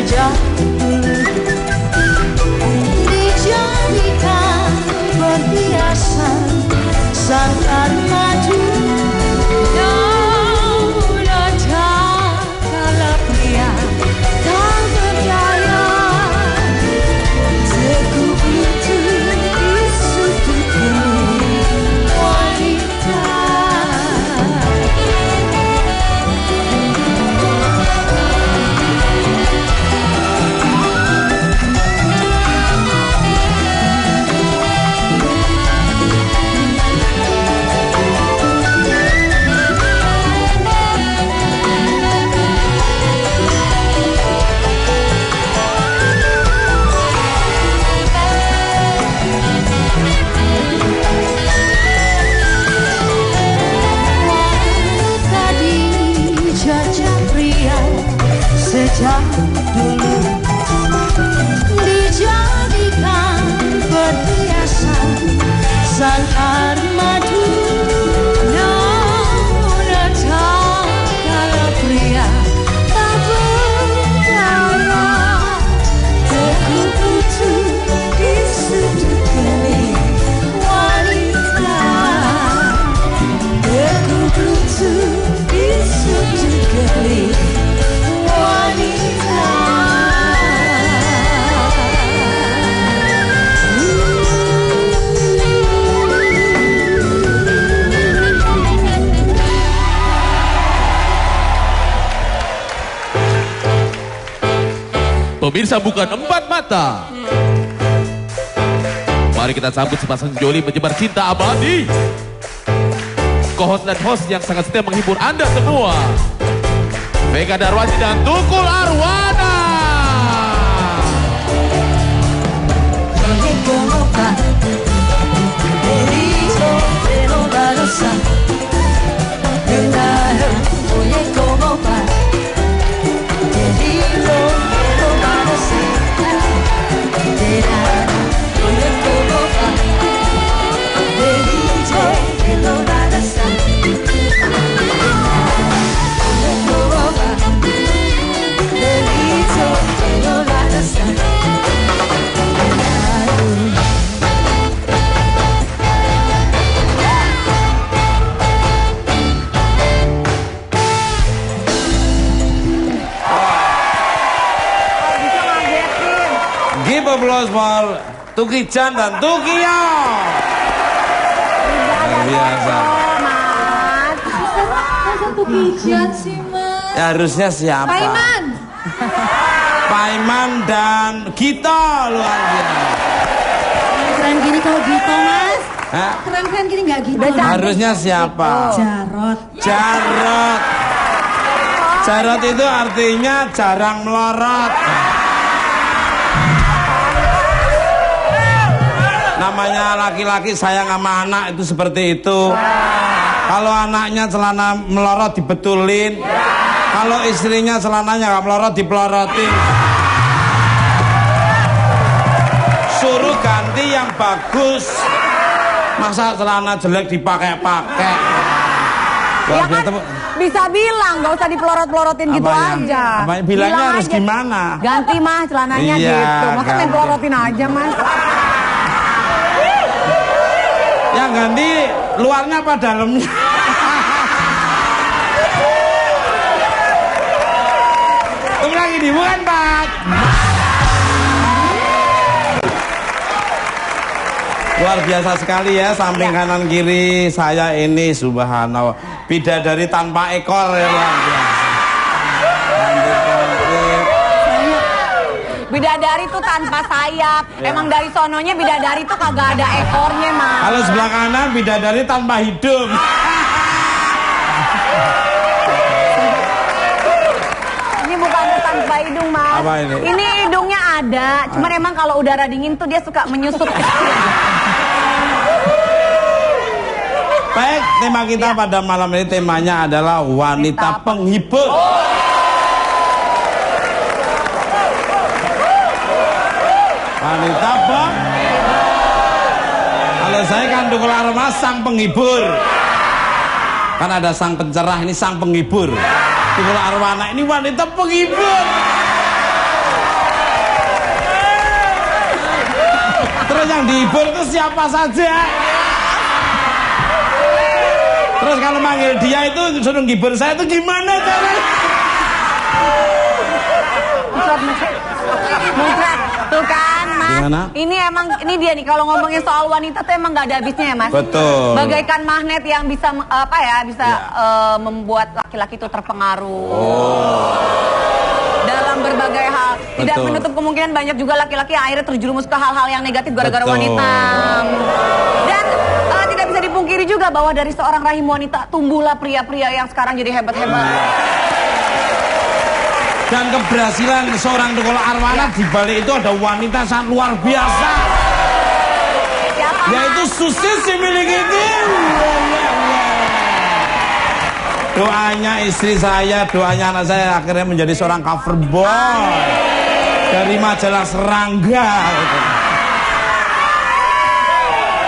sejak dulu dijadikan perhiasan sangkar madu. Namun tak kala pria tak berdaya, teguh itu di sudut wanita. Sejak dulu dijadikan perhiasan sangkar madu. Namun tak kala pria tak berdaya, teguh itu di sudut geling wanita. Teguh itu di sudut geling wanita. Pemirsa bukan empat mata. Mari kita sambut sepasang joli menyebar cinta abadi. Co-host dan host yang sangat setia menghibur Anda semua, Vega Darwati dan Tukul Arwana. Give applause for Tuki Chan dan Tukio. Biasa. Masa Tuki Chan sih, Mas? Ya, harusnya siapa? Paiman. Paiman dan Gito, luar biasa. Keren gini kalau Gito, Mas. Hah? Keren gini nggak Gito. Harusnya siapa? Jarot. Jarot. Jarot itu artinya jarang melorot. Namanya laki-laki sayang sama anak itu seperti itu. Kalau anaknya celana melorot dibetulin. Kalau istrinya celananya nggak melorot dipelorotin. Suruh ganti yang bagus. Masa celana jelek dipakai-pakai. Ya kan bisa bilang, gak usah dipelorot-pelorotin gitu aja. Bilangnya Bilang harus aja, gimana? ganti mah celananya Iya, gitu. Masa main pelorotin aja, Mas. Yang ganti luarnya apa dalamnya? Kamu lagi di bukan, Pak? Luar biasa sekali ya, samping kanan kiri saya ini subhanallah, bidadari tanpa ekor ya, luar biasa. Bidadari tuh tanpa sayap. Emang dari sononya bidadari tuh kagak ada ekornya, Mas. Kalau sebelah kanan bidadari tanpa hidung. Ini bukan tanpa hidung, Mas. Apa ini? Ini hidungnya ada, cuman emang kalau udara dingin tuh dia suka menyusut. Baik, tema kita pada malam ini temanya adalah wanita penghibur. Wanita kalau saya kan Tukul Arwana sang penghibur. Kan ada sang pencerah, ini sang penghibur. Tukul Arwana ini wanita penghibur. Terus yang dihibur itu siapa saja? Terus kalau manggil dia itu suruh ngibur saya itu gimana caranya? Muncrat, tuh kan Mas. Gimana? Ini dia nih kalau ngomongin soal wanita tuh emang gak ada habisnya ya Mas. Betul. Bagaikan magnet yang bisa membuat laki-laki itu terpengaruh. Dalam berbagai hal. Tidak Betul. menutup kemungkinan banyak juga laki-laki yang akhirnya terjerumus ke hal-hal yang negatif gara-gara wanita. Dan tidak bisa dipungkiri juga bahwa dari seorang rahim wanita tumbuhlah pria-pria yang sekarang jadi hebat-hebat. Dan keberhasilan seorang Tukul Arwana di balik itu ada wanita sangat luar biasa. Siapa? Yaitu Susi si milik ini. Doanya istri saya, doanya anak saya akhirnya menjadi seorang cover boy dari majalah Serangga.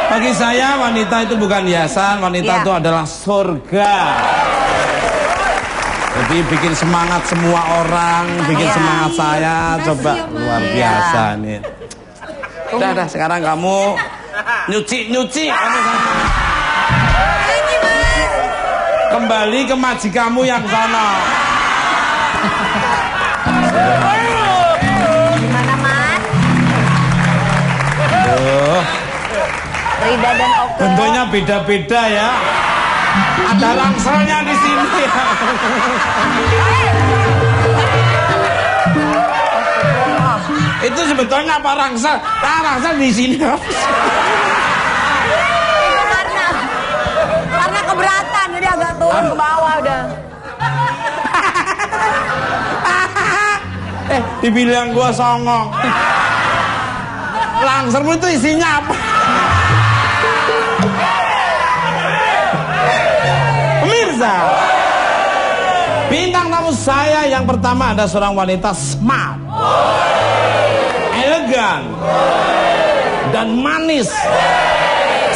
Bagi saya wanita itu bukan hiasan, wanita itu adalah surga. Jadi bikin semangat semua orang, bikin semangat saya, coba luar biasa nih. Udah, sekarang kamu nyuci. Kembali ke majikanmu yang sana. Gimana Mas? Rida dan Oke. Bentuknya beda-beda ya. Ada rangselnya di sini. Itu sebetulnya apa rangsel? Rangsel di sini. Karena keberatan jadi agak turun ke bawah udah. Dibilang gua songong. Langsermu itu isinya apa? Pemirsa, bintang tamu saya yang pertama ada seorang wanita smart, elegan, dan manis,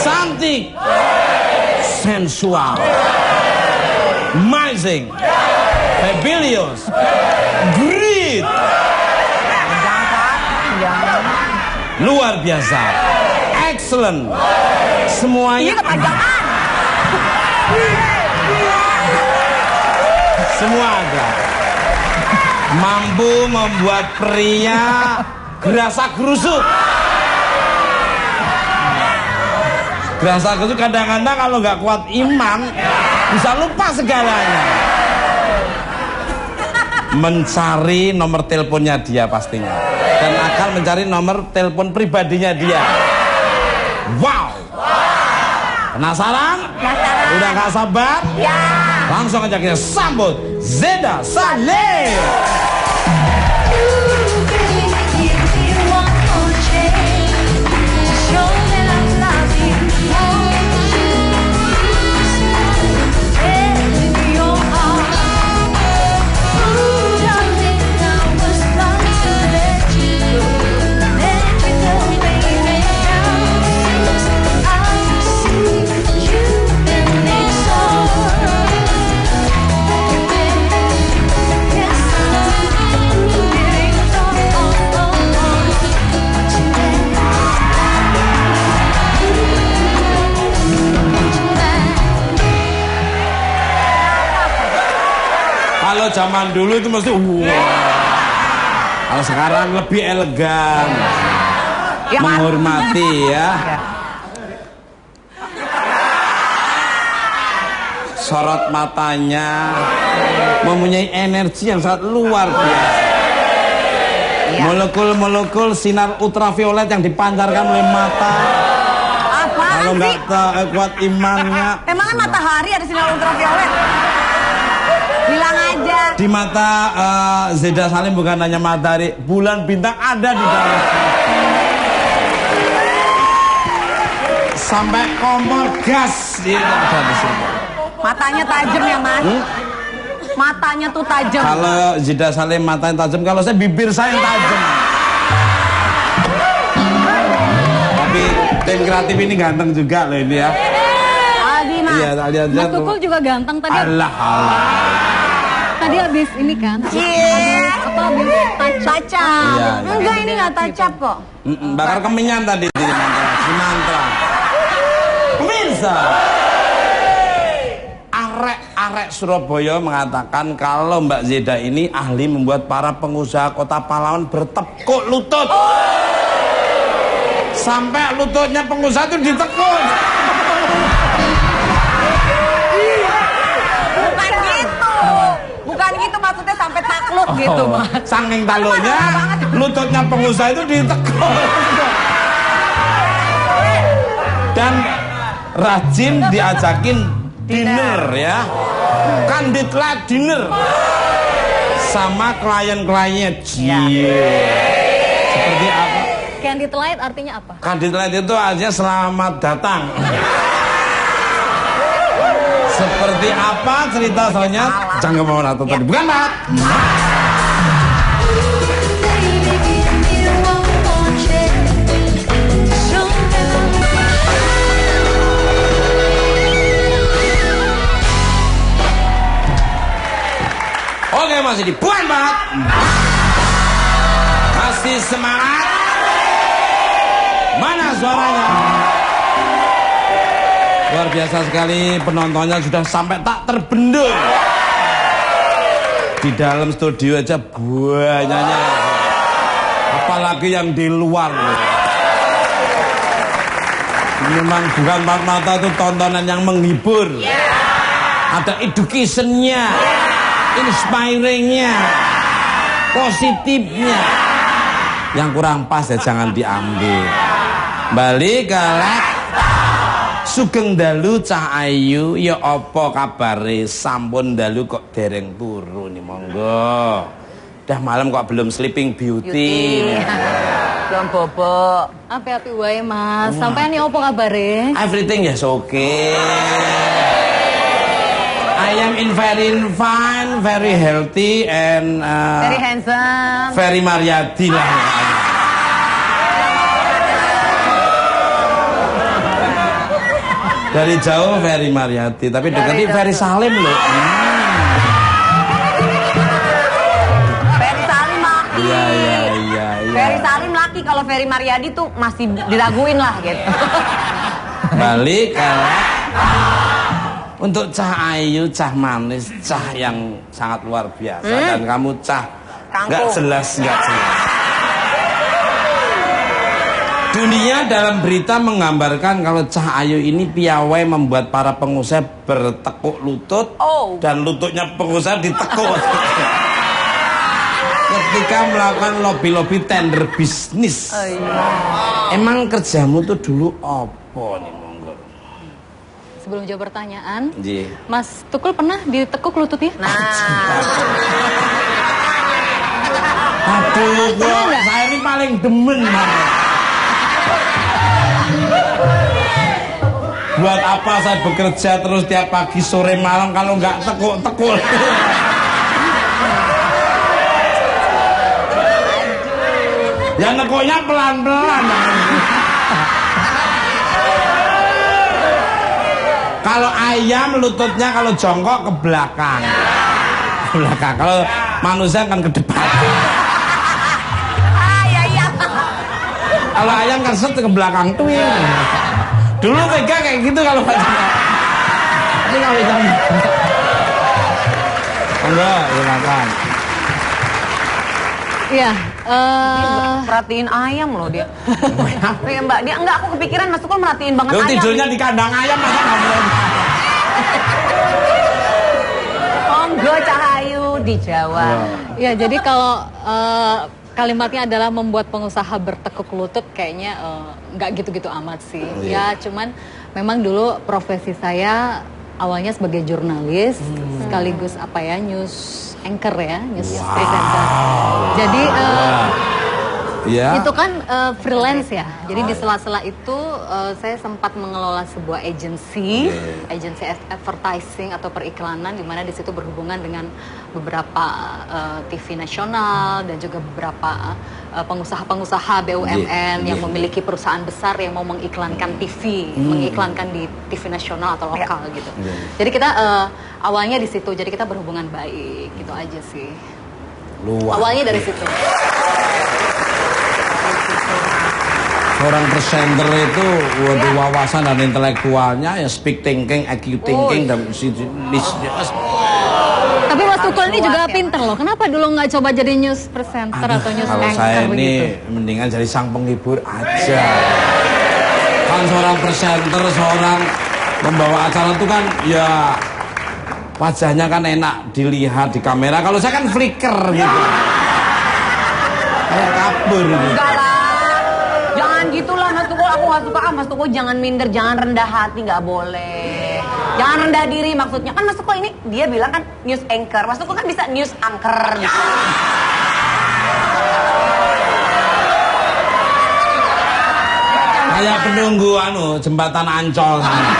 cantik, sensual, amazing, fabulous, great, luar biasa, excellent, semuanya. Semua ada. Mampu membuat pria gerasa gerusuk. Gerasa gerusuk kadang-kadang kalau nggak kuat iman bisa lupa segalanya. Mencari nomor teleponnya dia pastinya dan akan mencari nomor telepon pribadinya dia. Wow. Penasaran? Udah gak sabar? Ya. Langsung aja kita sambut Zeda Saleh. Kalau zaman dulu itu mesti kalau sekarang lebih elegan, menghormati ya. Sorot matanya mempunyai energi yang sangat luar biasa. Molekul-molekul sinar ultraviolet yang dipancarkan oleh mata. Kalau nggak kuat imannya. Emangnya matahari ada sinar ultraviolet? Bilang aja. Di mata Zeda Salim bukan hanya matahari, bulan bintang ada di dalam. Sampai kompor gas dia ada di sini. Matanya tajam ya Mas. Matanya tuh tajam. Kalau Zeda Salim matanya tajam, kalau saya bibir saya yang tajam. Tapi tim kreatif ini ganteng juga loh ini ya. Aldi Mas. Iya, lihat Mas Tukul juga ganteng tadi. Allah. Tadi habis ini kan. Apa habis tacap? Iya. Enggak, ini nggak tacap kok. Bakar kemenyan tadi. biasa. Arek Surabaya mengatakan kalau Mbak Zeda ini ahli membuat para pengusaha kota pahlawan bertekuk lutut. Sampai lututnya pengusaha itu ditekuk. Bukan gitu maksudnya sampai takluk gitu, Mas. Saking takluknya lututnya pengusaha itu ditekuk. Dan rajin diajakin dinner ya, candlelight dinner sama klien-kliennya. Seperti apa? Candlelight artinya apa? Candlelight itu artinya selamat datang. Seperti apa cerita soalnya? Jangan mau nonton tadi, bukan Mat? Oke, masih di Puan banget. Masih semangat. Mana suaranya? Luar biasa sekali, penontonnya sudah sampai tak terbendung. Di dalam studio aja banyaknya. Apalagi yang di luar. Memang bukan mata itu tontonan yang menghibur. Ada educationnya, inspiringnya, positifnya. Yang kurang pas ya jangan diambil. Balik ke Sugeng dalu cah ayu ya apa kabare, sampun dalu kok dereng turu nih, monggo. Dah malam kok belum sleeping beauty. Belum bobo. Api-api wae, Mas. Sampean iki opo kabare? Everything is okay. I am in very fine, very healthy and Very handsome. very Mariadi lah. Dari jauh Ferry Mariati, tapi dekati Ferry Salim loh. Ferry Salim laki. Iya. Ferry Salim laki, kalau Ferry Mariadi tuh masih diraguin lah gitu. Balik untuk cah ayu, cah manis, cah yang sangat luar biasa, dan kamu cah nggak jelas. Dunia dalam berita menggambarkan kalau Cah Ayu ini piawai membuat para pengusaha bertekuk lutut dan lututnya pengusaha ditekuk ketika melakukan lobby-lobby tender bisnis. Emang kerjamu tuh dulu apa nih, monggo? Sebelum jawab pertanyaan, Ji. Mas Tukul pernah ditekuk lututnya? Aduh, saya ini paling demen. Buat apa saya bekerja terus tiap pagi, sore, malam kalau nggak tekuk-tekuk? Ya nekuknya pelan-pelan. Kalau ayam lututnya kalau jongkok ke belakang. Ke belakang. Kalau manusia kan ke depan. Kalau ayam kan set ke belakang tuh ya. Dulu Vega kayak gitu kalau baca. Tapi kalau bisa. Enggak, silakan. Iya. Perhatiin ayam loh dia. Ya, Mbak, dia enggak, aku kepikiran Mas Tukul merhatiin banget ayam. Tidurnya di kandang ayam masa nggak boleh. Monggo Cahayu di Jawa. Ya, jadi kalau kalimatnya adalah membuat pengusaha bertekuk lutut, kayaknya nggak gitu-gitu amat sih. Ya, cuman memang dulu profesi saya awalnya sebagai jurnalis, sekaligus apa ya, news anchor ya, news presenter. Jadi itu kan freelance ya. Jadi di sela-sela itu saya sempat mengelola sebuah agensi advertising atau periklanan, di mana di situ berhubungan dengan beberapa TV nasional dan juga beberapa pengusaha-pengusaha BUMN yang memiliki perusahaan besar yang mau mengiklankan TV, mengiklankan di TV nasional atau lokal gitu. Jadi kita awalnya di situ, jadi kita berhubungan baik gitu aja sih. Awalnya dari situ. Seorang presenter itu waduh wawasan dan intelektualnya ya speak thinking, IQ thinking dan Tapi Mas Tukul ini juga pinter loh. Kenapa dulu nggak coba jadi news presenter atau news kalau anchor saya begitu? ini mendingan jadi sang penghibur aja. Kan seorang presenter, seorang pembawa acara itu kan ya wajahnya kan enak dilihat di kamera. Kalau saya kan flicker gitu. Kayak kabur gitu. Enggak lah. Jangan gitulah Mas Tukul, aku gak suka. Mas Tukul jangan minder, jangan rendah hati, gak boleh. Jangan rendah diri maksudnya. Kan Mas Tukul ini, dia bilang kan news anchor. Mas Tukul kan bisa news anchor gitu. Kayak penunggu jembatan Ancol sana.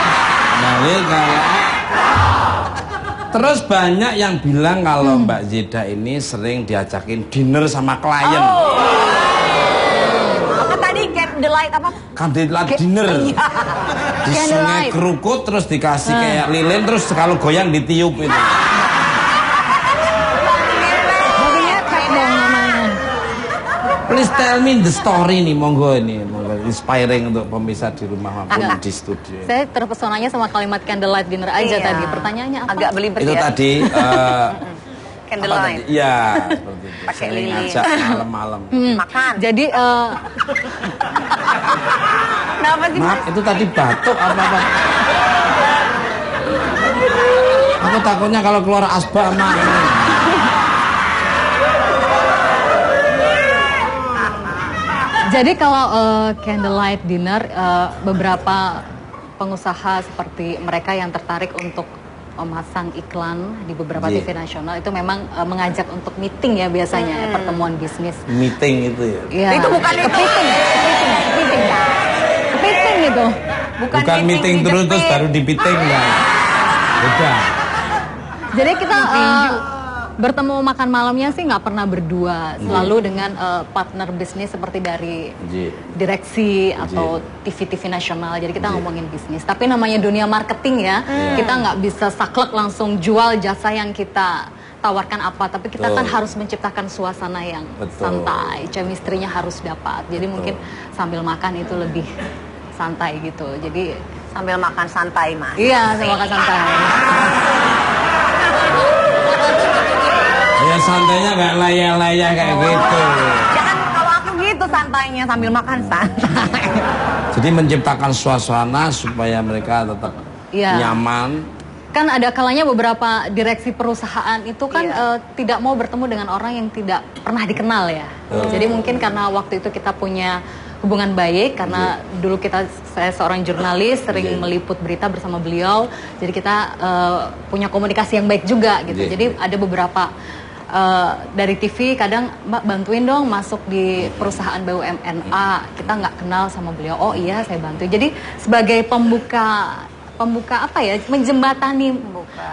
Balik kayak. Terus banyak yang bilang kalau Mbak Zida ini sering diajakin dinner sama klien. Apa tadi candlelight apa? Candlelight dinner. Di Sungai Candlelight. Kerukut terus dikasih kayak lilin terus kalau goyang ditiup itu. Babinya kayak dong namanya. Please tell me the story nih, monggo ini, monggo inspiring untuk pemirsa di rumah maupun di studio. Saya terpesonanya sama kalimat candlelight dinner aja Iya. tadi. Pertanyaannya apa? Agak belibet Itu ya. tadi Candlelight. Iya, seperti itu. Pakai Sering lilin. ngajak malam-malam. Makan. Jadi Kenapa sih Maaf, Mas? itu tadi batuk apa-apa. Aku takutnya kalau keluar asbak mah. Jadi kalau candlelight dinner, beberapa pengusaha seperti mereka yang tertarik untuk memasang iklan di beberapa Iya. TV nasional itu memang mengajak untuk meeting ya biasanya, pertemuan bisnis. Meeting itu ya. Ya, Itu bukan itu. kepiting gitu. Bukan meeting terus dijepit. baru dipiting ya. Udah. Jadi kita bertemu makan malamnya sih nggak pernah berdua, selalu dengan partner bisnis seperti dari Iya. direksi atau TV-TV nasional. Jadi kita ngomongin bisnis. Tapi namanya dunia marketing ya, kita nggak bisa saklek langsung jual jasa yang kita tawarkan apa. Tapi kita kan harus menciptakan suasana yang santai, chemistry-nya harus dapat. Jadi mungkin sambil makan itu lebih santai gitu. Jadi Sambil makan santai Mas. iya, sambil makan santai. Ya santainya nggak layah-layah kayak gitu. Jangan kalau aku gitu santainya sambil makan santai. Jadi menciptakan suasana supaya mereka tetap Iya. nyaman. Kan ada kalanya beberapa direksi perusahaan itu kan tidak mau bertemu dengan orang yang tidak pernah dikenal ya. Jadi mungkin karena waktu itu kita punya hubungan baik karena dulu saya seorang jurnalis sering meliput berita bersama beliau. Jadi kita punya komunikasi yang baik juga gitu. Jadi ada beberapa dari TV kadang Mbak bantuin dong masuk di perusahaan BUMN A, kita nggak kenal sama beliau. Oh iya saya bantu. Jadi sebagai pembuka apa ya, menjembatani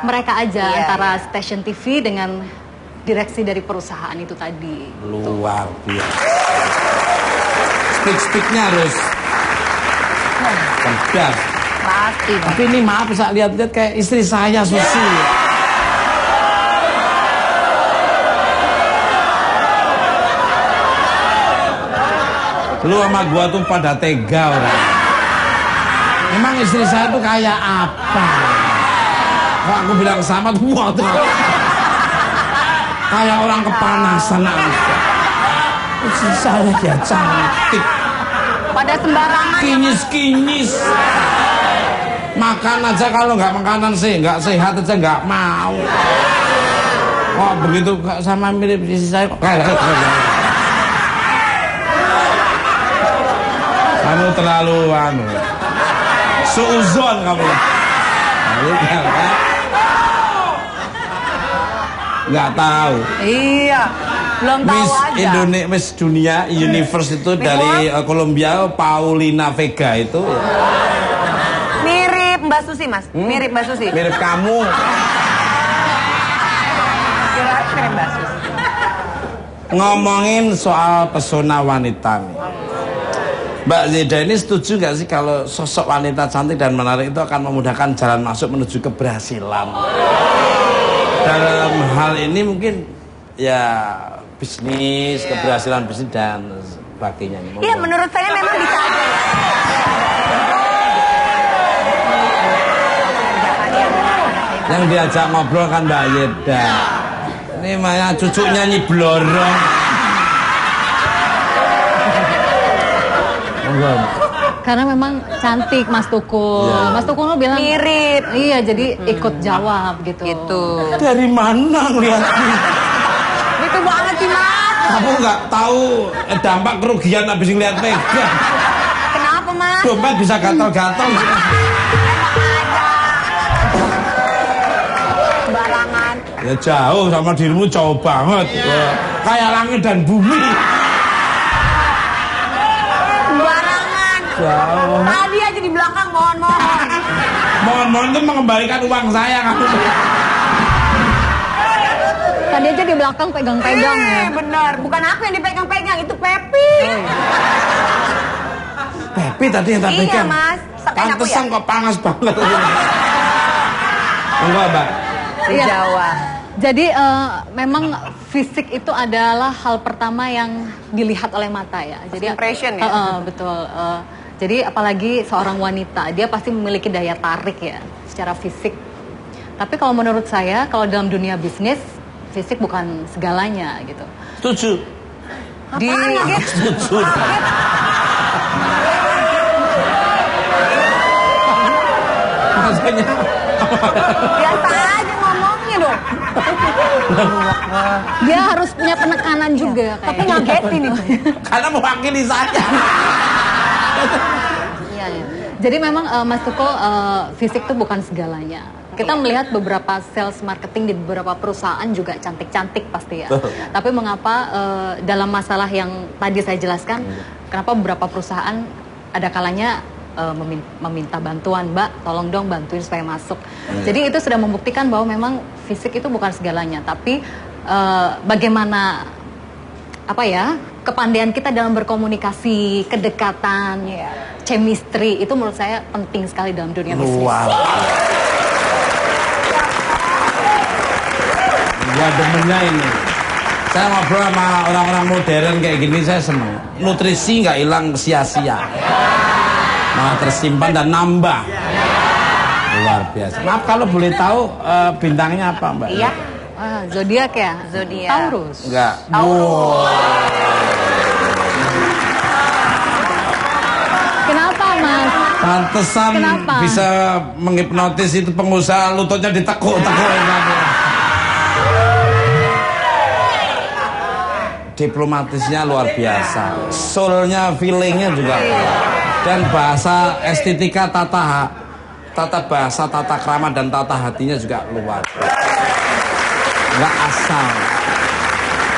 mereka aja antara stasiun TV dengan direksi dari perusahaan itu tadi. Luar biasa. Speak-speaknya harus cerdas. Pasti. Tapi ini maaf bisa lihat-lihat kayak istri saya Susi. Lu sama gua tuh pada tega orang. Emang istri saya tuh kayak apa? Kok aku bilang sama tuh tuh. Kayak orang kepanasan aja. Istri saya dia cantik. Pada sembarangan. Kinyis-kinyis. Makan aja kalau nggak makanan sih, nggak sehat aja nggak mau. Kok begitu sama mirip istri saya? Kamu terlalu suuzon kamu. Nggak tahu. Iya. Belum tahu Miss aja. Indonesia, Miss Dunia Universe itu dari Kolombia, Paulina Vega itu. Mirip Mbak Susi Mas. Mirip Mbak Susi. Mirip kamu. Mirip Mbak Susi. Ngomongin soal pesona wanita nih. Mbak Zida ini setuju nggak sih kalau sosok wanita cantik dan menarik itu akan memudahkan jalan masuk menuju keberhasilan? Dalam hal ini mungkin ya bisnis, keberhasilan bisnis dan baginya. Iya, menurut saya memang bisa aja ya. Yang diajak ngobrol kan Mbak Yeda. Ini Maya cucunya nyanyi blorong. Karena memang cantik Mas Tukul. Ya. Mas Tukul bilang Mirip. Iya, jadi ikut jawab gitu. Gitu. Dari mana ngeliatnya? Gitu banget sih, Mas. Kamu nggak tahu dampak kerugian habis ngeliat Mega. Kenapa, Mas? Dompet bisa gatal-gatal. Barangan. Ya jauh sama dirimu jauh banget. Kayak langit dan bumi. Barangan. Jauh. Tadi aja di belakang mohon-mohon. Mohon-mohon tuh mengembalikan uang saya kamu. Tadi aja di belakang pegang-pegang ya. Bener. Bukan aku yang dipegang-pegang, itu Pepi. Pepi tadi yang tak Iya, pegang. Mas. Sakain aku Pantesan ya? kok panas banget. Enggak, Mbak. Di Iya. Jawa. Jadi memang fisik itu adalah hal pertama yang dilihat oleh mata ya. Jadi impression ya? betul. Jadi apalagi seorang wanita, dia pasti memiliki daya tarik ya secara fisik. Tapi kalau menurut saya, kalau dalam dunia bisnis, fisik bukan segalanya gitu. Setuju. Apaan ya, Git? Setuju. Maksudnya Biasa aja ngomongnya dong. Dia harus punya penekanan juga Tapi kayaknya. ngagetin itu. karena mewakili saya. Iya, iya. Jadi memang Mas Tukul, fisik itu bukan segalanya. Kita melihat beberapa sales marketing di beberapa perusahaan juga cantik-cantik pasti ya. Tapi mengapa dalam masalah yang tadi saya jelaskan, kenapa beberapa perusahaan ada kalanya meminta bantuan, Mbak, tolong dong bantuin supaya masuk. Jadi itu sudah membuktikan bahwa memang fisik itu bukan segalanya, tapi bagaimana apa ya, kepandaian kita dalam berkomunikasi, kedekatan, chemistry itu menurut saya penting sekali dalam dunia bisnis. Luar. Gua demennya ini. Saya ngobrol sama orang-orang modern kayak gini, saya seneng. Nutrisi nggak hilang sia-sia, malah tersimpan dan nambah. Luar biasa. Maaf kalau boleh tahu bintangnya apa, Mbak? Iya. Zodiak ya? Zodiak. Taurus. Enggak. Kenapa, Mas? Pantesan Kenapa? bisa menghipnotis itu pengusaha, lututnya ditekuk-tekuk. Diplomatisnya luar biasa, soulnya, feelingnya juga, dan bahasa estetika, tata bahasa, tata krama dan tata hatinya juga luar biasa. Nggak asal,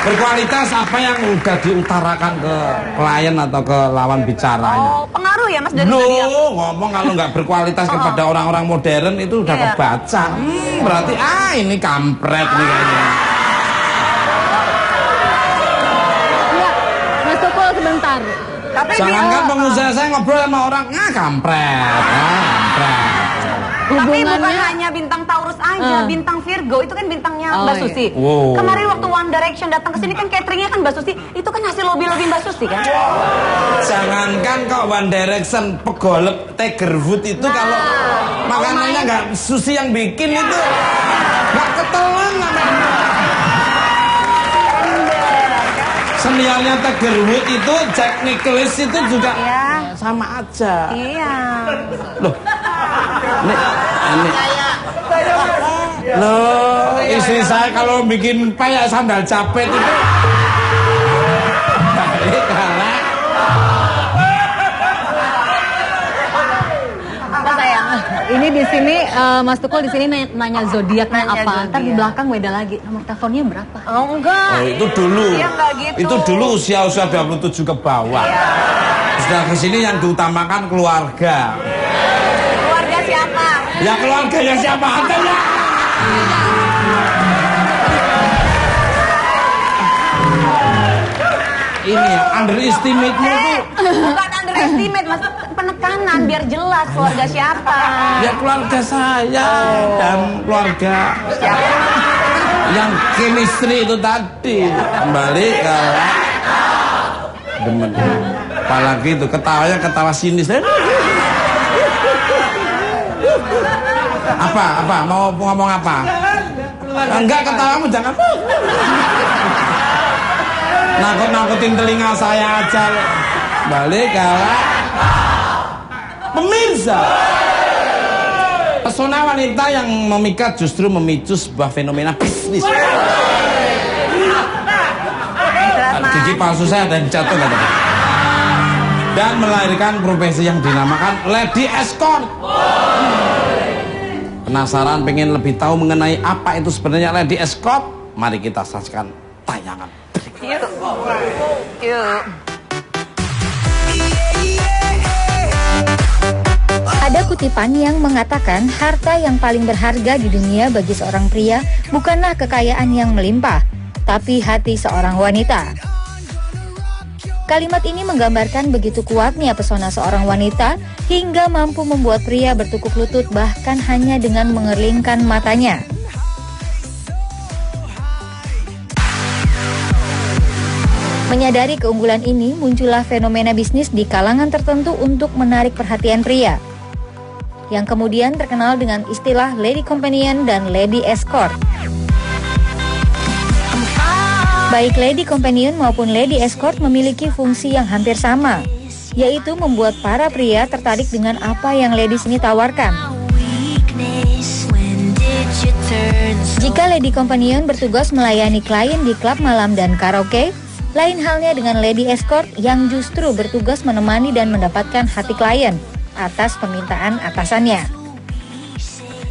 berkualitas apa yang udah diutarakan ke klien atau ke lawan bicaranya. Oh, pengaruh ya, Mas, dari Loh, zodiak? ngomong kalau nggak berkualitas kepada orang-orang modern itu udah Iya. kebaca. Berarti ini kampret nih kayaknya. Enggak, Mas Tukul sebentar. Tapi Jangankan pengusaha, saya ngobrol sama orang, kampret, kampret. Tapi bukan Hubungannya hanya bintang Taurus aja, bintang Virgo itu kan bintangnya Oh, Mbak iya. Susi. Wow. Kemarin waktu One Direction datang ke sini kan cateringnya kan Mbak Susi, itu kan hasil lobby-lobby Mbak Susi kan? Jangankan kok One Direction, pegolep Tiger Wood itu kalau makanannya nggak Susi yang bikin itu nggak ketelan namanya. Seniornya Tiger Wood itu Jack Nicklaus itu juga Iya. sama aja. Iya. Loh, ini. Loh, istri saya kalau bikin kayak sandal capet itu baik kalah. Apa sayang? ini di sini Mas Tukul di sini nanya zodiaknya Nanya apa. Ntar di zodiak. belakang beda lagi. Nomor teleponnya berapa? Oh enggak. Oh, itu dulu. Iya, nggak gitu. Itu dulu usia-usia 27 ke bawah. Sudah kesini yang diutamakan keluarga. Keluarga siapa? Ya keluarganya siapa ada ya? Ini ya, underestimate-nya itu. Bukan underestimate, Mas. Penekanan biar jelas keluarga siapa. Ya keluarga saya dan keluarga yang chemistry itu tadi. Kembali ke demen. Apalagi itu ketawanya ketawa sinis. Apa? Mau ngomong apa? Enggak, ketawamu jangan. Nakut-nakutin telinga saya aja. Balik galak. Pemirsa, pesona wanita yang memikat justru memicu sebuah fenomena bisnis. Gigi palsu saya ada yang jatuh nggak tadi? Dan melahirkan profesi yang dinamakan Lady Escort. Penasaran pengen lebih tahu mengenai apa itu sebenarnya Lady Escort? Mari kita saksikan tayangan berikut. Yuk. Ada kutipan yang mengatakan harta yang paling berharga di dunia bagi seorang pria bukanlah kekayaan yang melimpah, tapi hati seorang wanita. Kalimat ini menggambarkan begitu kuatnya pesona seorang wanita hingga mampu membuat pria bertukuk lutut bahkan hanya dengan mengerlingkan matanya. Menyadari keunggulan ini, muncullah fenomena bisnis di kalangan tertentu untuk menarik perhatian pria, yang kemudian terkenal dengan istilah Lady Companion dan Lady Escort. Baik Lady Companion maupun Lady Escort memiliki fungsi yang hampir sama, yaitu membuat para pria tertarik dengan apa yang ladies ini tawarkan. Jika Lady Companion bertugas melayani klien di klub malam dan karaoke, lain halnya dengan Lady Escort yang justru bertugas menemani dan mendapatkan hati klien atas permintaan atasannya.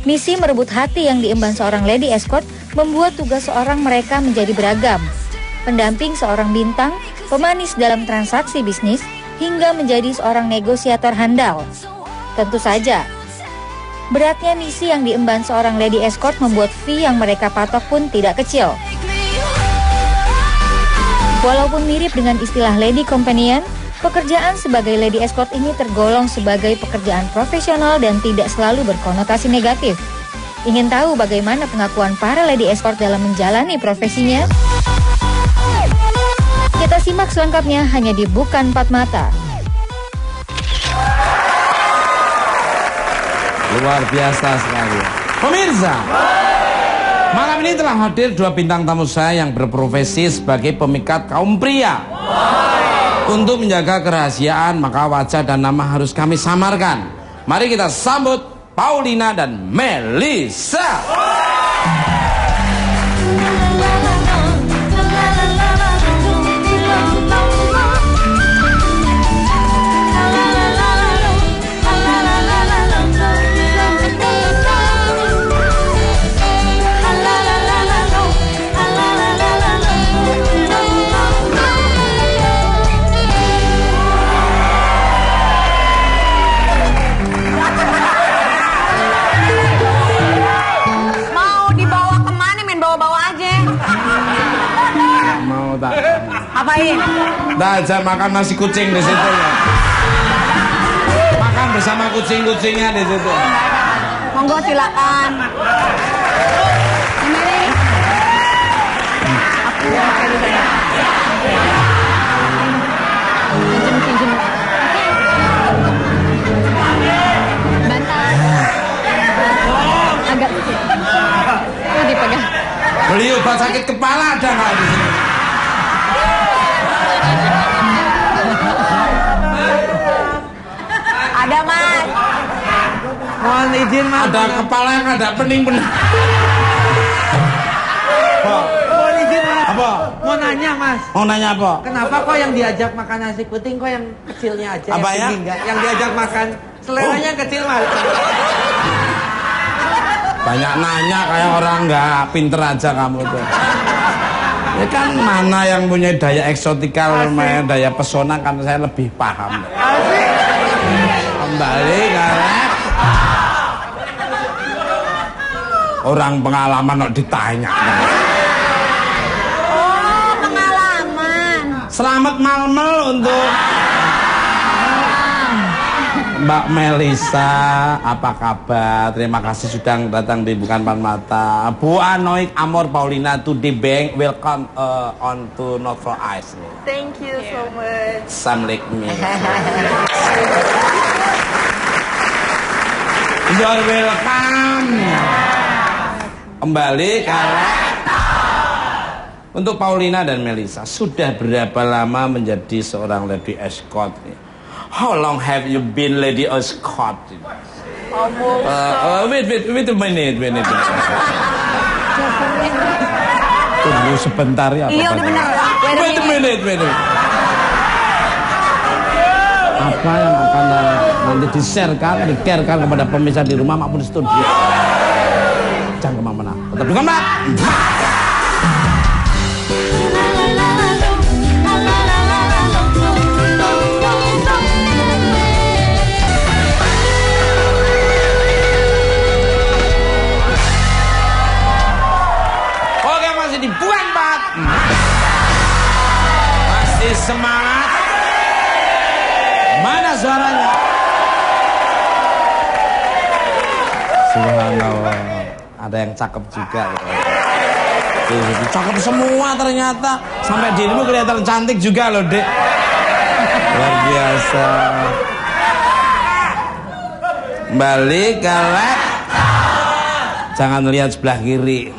Misi merebut hati yang diemban seorang Lady Escort membuat tugas seorang mereka menjadi beragam. Pendamping seorang bintang, pemanis dalam transaksi bisnis, hingga menjadi seorang negosiator handal. Tentu saja, beratnya misi yang diemban seorang Lady Escort membuat fee yang mereka patok pun tidak kecil. Walaupun mirip dengan istilah Lady Companion, pekerjaan sebagai Lady Escort ini tergolong sebagai pekerjaan profesional dan tidak selalu berkonotasi negatif. Ingin tahu bagaimana pengakuan para Lady Escort dalam menjalani profesinya? Kita simak selengkapnya hanya di Bukan Empat Mata. Luar biasa sekali. Pemirsa, malam ini telah hadir dua bintang tamu saya yang berprofesi sebagai pemikat kaum pria. Untuk menjaga kerahasiaan, maka wajah dan nama harus kami samarkan. Mari kita sambut Paulina dan Melisa. Apain? Dah aja makan nasi kucing di situ ya. Makan bersama kucing-kucingnya di situ. Monggo silakan. Ini. Aku pakai dulu ya. Pinjem. Bantal. Agak kecil. Tuh dipegang. Beli obat sakit kepala ada nggak di sini? Ada Mas. Mohon izin Mas. Ada kepala yang ada pening-pening. Mohon izin Mas. Apa? Mau nanya Mas. Mau nanya apa? Kenapa kok yang diajak makan nasi kuning kok yang kecilnya aja? Apa yang ya? tinggi enggak? Yang diajak makan seleranya yang kecil Mas. Banyak nanya kayak orang nggak pinter aja kamu tuh. Ya kan mana yang punya daya eksotikal, daya pesona kan saya lebih paham. Kembali karena orang pengalaman kok ditanya. Oh, pengalaman. Selamat malmel untuk Mbak Melisa, apa kabar? Terima kasih sudah datang di Bukan Pan Mata. Bu Anoik Amor Paulina to the bank. Welcome on to Not For Eyes. Thank you so much. Some like me. You're welcome. Kembali untuk Paulina dan Melisa, sudah berapa lama menjadi seorang lady escort? How long have you been lady escort? Wait a minute. Tunggu sebentar ya. Iya udah bener. Wait a minute. Apa yang akan nanti di-sharekan kepada pemirsa di rumah maupun di studio? Jangan kemana-mana. Tetap di kamar. Bukan Pak, masih semangat. Mana suaranya? Subhanallah, ada yang cakep juga. Cakep semua ternyata. Sampai dirimu kelihatan cantik juga loh, Dek. Luar biasa. Balik galak. Jangan lihat sebelah kiri.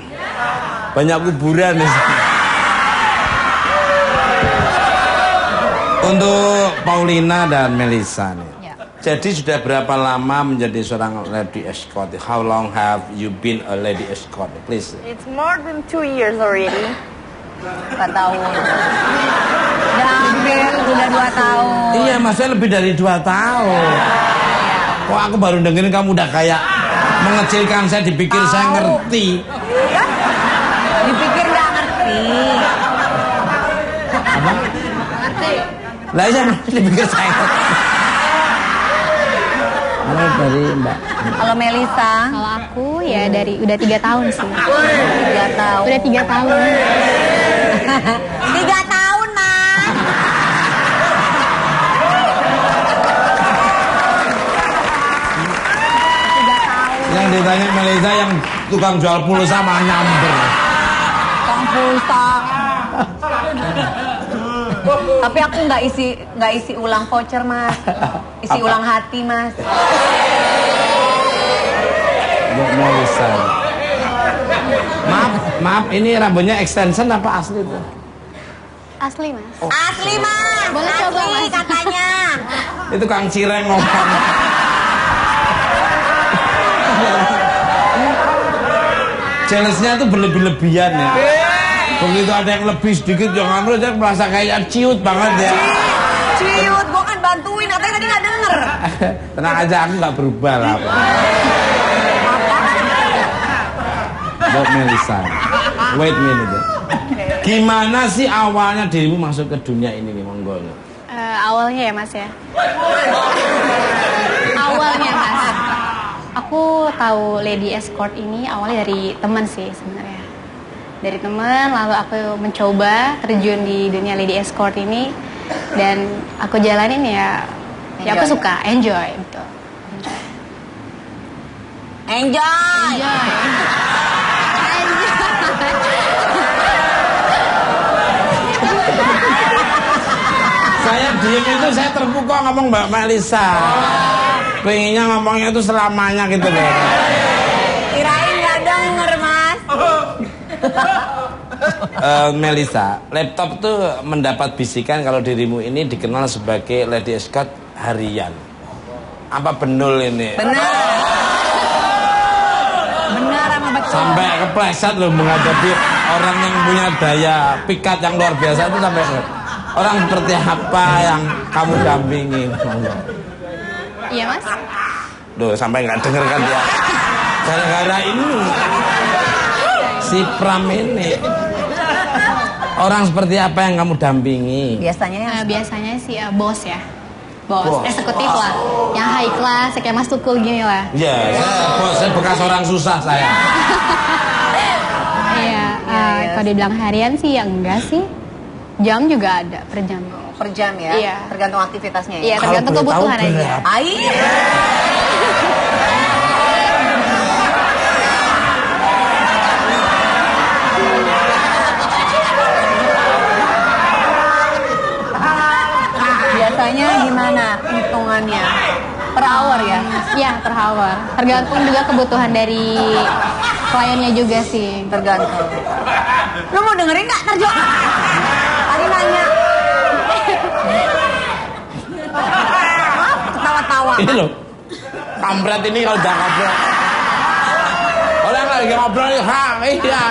Banyak kuburan di sini. Untuk Paulina dan Melisa nih. Ya. Jadi sudah berapa lama menjadi seorang lady escort? How long have you been a lady escort? Please. It's more than 2 years already. 4 tahun. Udah 2 tahun. Iya, maksudnya lebih dari 2 tahun. Kok aku baru dengerin kamu udah kayak mengecilkan saya, dipikir saya ngerti. Dipikir nggak ngerti. Apa? Ngerti. Lah iya, dipikir saya ngerti. Halo dari Mbak. Kalau Melisa. Kalau aku ya udah 3 tahun sih. 3 tahun. Udah 3 tahun. 3 tahun, Mas. Yang ditanya Melisa yang tukang jual pulsa malah nyamber. Tukang pulsa. Tapi aku nggak isi ulang voucher, Mas. Isi ulang hati, Mas. Melisa. Maaf, ini rambutnya extension apa asli tuh? Asli, Mas. Oh. Asli, Mas. Boleh coba, Mas. Katanya. Itu Kang Cireng ngomong. Jealousnya tuh berlebih-lebihan ya. Begitu ada yang lebih sedikit, jangan lu aja merasa kayak ciut banget ya. Ciut, gua kan bantuin, katanya tadi nggak denger. Tenang aja, aku nggak berubah lah. Buat Melisa, wait minute ya. Gimana sih awalnya dirimu masuk ke dunia ini nih, monggo? Awalnya ya, Mas ya. Awalnya, Mas. Aku tahu lady escort ini awalnya dari teman sih sebenarnya. Dari teman, lalu aku mencoba terjun di dunia lady escort ini dan aku jalanin ya aku suka, enjoy gitu. Enjoy. Saya diem itu saya terpukau ngomong Mbak Melisa. Pengennya ngomongnya itu selamanya gitu loh. Kirain nggak denger, Mas. Melisa, laptop tuh mendapat bisikan kalau dirimu ini dikenal sebagai lady escort harian. Apa benul ini? Benar sama betul. Sampai kepleset loh menghadapi orang yang punya daya pikat yang luar biasa itu sampai orang seperti apa yang kamu dampingi? Iya, Mas. Duh, sampai nggak denger kan ya? Gara-gara ini si Pram ini orang seperti apa yang kamu dampingi? Biasanya sih bos ya. Bos, eksekutif lah. Yang high class, kayak Mas Tukul gini lah. Iya, saya bekas orang susah saya. Iya, kalau dibilang harian sih ya enggak sih. Jam juga ada per jam. per jam ya? Iya. Tergantung aktivitasnya ya? Iya, tergantung Kalau boleh tahu kebutuhan aja. berapa? Air. Biasanya gimana hitungannya? Per hour ya? Iya, per hour. Tergantung juga kebutuhan dari kliennya juga sih. Tergantung. Lu mau dengerin nggak, Tarjo? Tadi nanya. Ketawa-tawa. Ini loh, kampret ini kalau udah ngobrol. Orang lagi ngobrol, iya.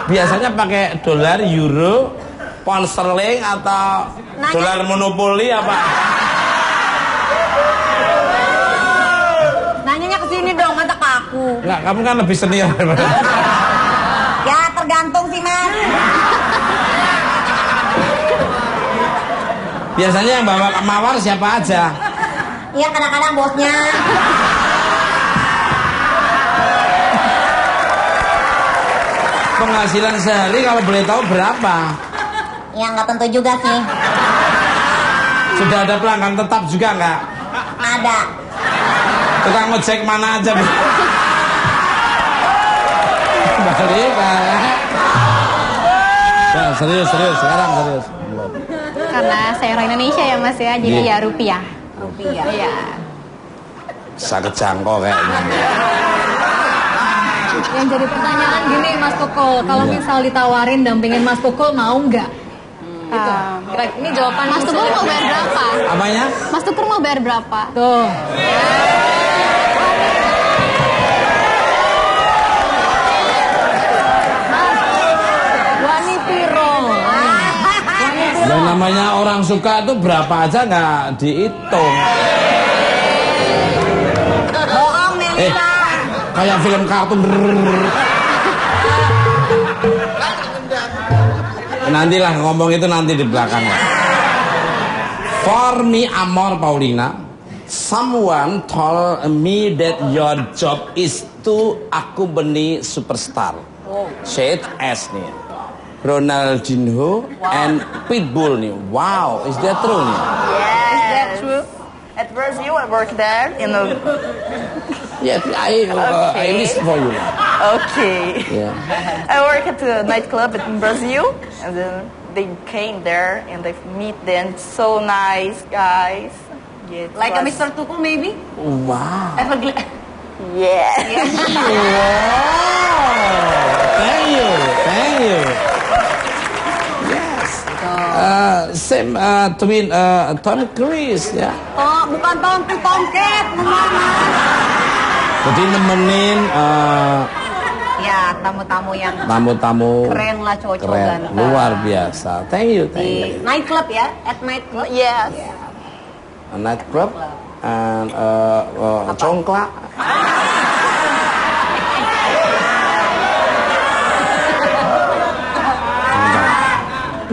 Biasanya pakai dolar, euro, pound sterling atau dolar monopoli apa? Nanyanya ke sini dong, mata ke aku. Enggak, kamu kan lebih senior. Ya tergantung sih, Mas. Biasanya yang bawa mawar siapa aja? Iya, kadang-kadang bosnya. Penghasilan sehari kalau boleh tahu berapa? Ya nggak tentu juga sih. Sudah ada pelanggan tetap juga nggak? Ada. Tukang ngecek mana aja? Balik, ya, serius sekarang serius. Karena saya orang Indonesia ya Mas ya, jadi Iya. ya rupiah. Rupiah. Iya. Bisa kejangkau kayaknya. Yang jadi pertanyaan gini Mas Tukul, kalau misal ditawarin dampingin Mas Tukul mau nggak? Gitu. Ini jawaban Mas Tukul mau bayar berapa? Apanya? Mas Tukul mau bayar berapa? Tuh. Wani piro. Yang namanya orang suka itu berapa aja nggak dihitung. Bohong, Melisa. Kayak film kartun. Nantilah ngomong itu nanti di belakang. For me, Amor Paulina, someone told me that your job is to accompany superstar. Shade S nih, Ronaldinho and Pitbull nih. Wow, is that true nih? Yes. Is that true? At Brazil, I work there in a... Yeah, I listen for you. Okay. Yeah. I work at a nightclub in Brazil, and then they came there and they meet them. So nice guys. Yeah, it Like a was- Mr. Tukul maybe? Wow. Evergla- Yeah. Thank you. Yes. Same twin Tom Cruise ya. Oh, bukan Tomcat, Mama. Jadi nemenin Ya, tamu-tamu yang tamu-tamu keren lah, cowok-cowok keren, ganteng. luar biasa. Thank you. Di nightclub ya, at nightclub. Yes. A nightclub and congklak.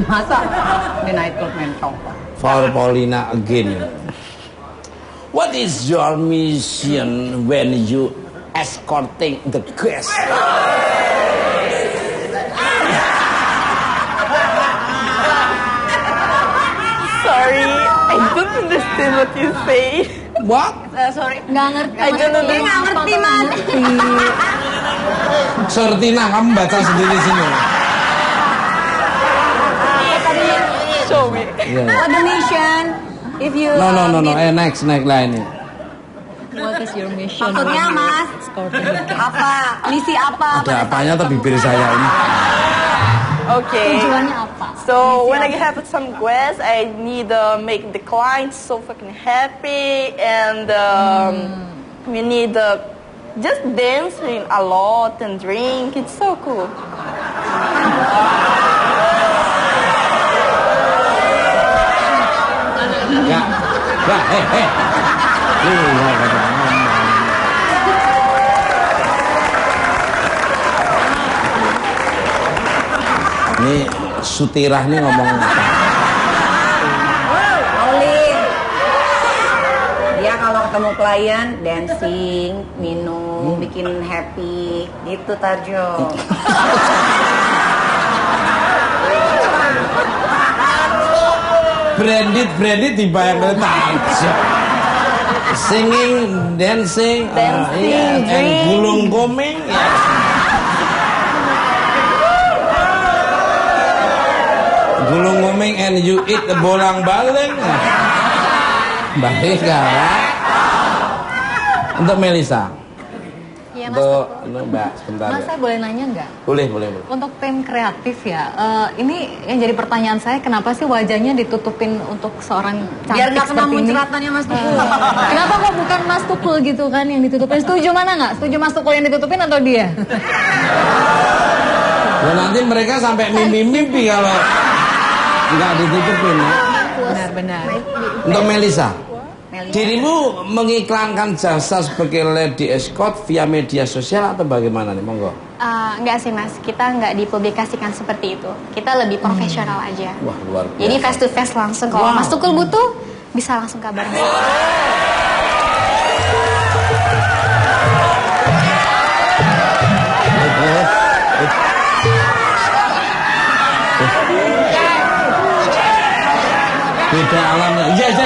Masa di nightclub main congklak? For Paulina again. What is your mission when you escorting the guest? Sorry, I don't understand what you say. What? Sorry. Nggak ngerti. I don't know. Dia nggak ngerti, Mas. Sortina, kamu baca sendiri sini. Show me. Yeah. What the mission? If you No. meet- Next line nih. What is your mission? Maksudnya, Mas? Escorting the guest? Apa? Misi apa? Ada apanya tuh bibir saya ini? Okay. Tujuannya apa? So when I have some guests, I need make the client so fucking happy, and we need just dancing a lot and drink. It's so cool. Enggak, hey. Ini Sutirah nih ngomong apa? Paulin. Dia kalau ketemu klien dancing, minum, bikin happy, gitu Tarjo. branded dibayar tajam. Singing, dancing, and gulung komeng. Ya. Gulung komeng and you eat bolang baleng. Baik galak. Untuk Melisa. Iya, Mas. Untuk Mbak sebentar. Mas, saya boleh nanya nggak? Boleh. Untuk tim kreatif ya, ini yang jadi pertanyaan saya, kenapa sih wajahnya ditutupin untuk seorang cantik Biar nggak kena seperti ini? muncratannya Mas Tukul. Kenapa kok bukan Mas Tukul gitu kan yang ditutupin? Setuju mana nggak? Setuju Mas Tukul yang ditutupin atau dia? Ya nanti mereka sampai mimpi-mimpi kalau nggak ditutupin ya. Benar-benar. Untuk Melisa. Dirimu mengiklankan jasa sebagai lady escort via media sosial atau bagaimana nih, monggo? Enggak sih Mas, kita nggak dipublikasikan seperti itu. Kita lebih profesional aja. Wah, luar biasa. Jadi face to face langsung. Kalau Mas Tukul butuh, bisa langsung kabarin. Beda alamnya. Yes.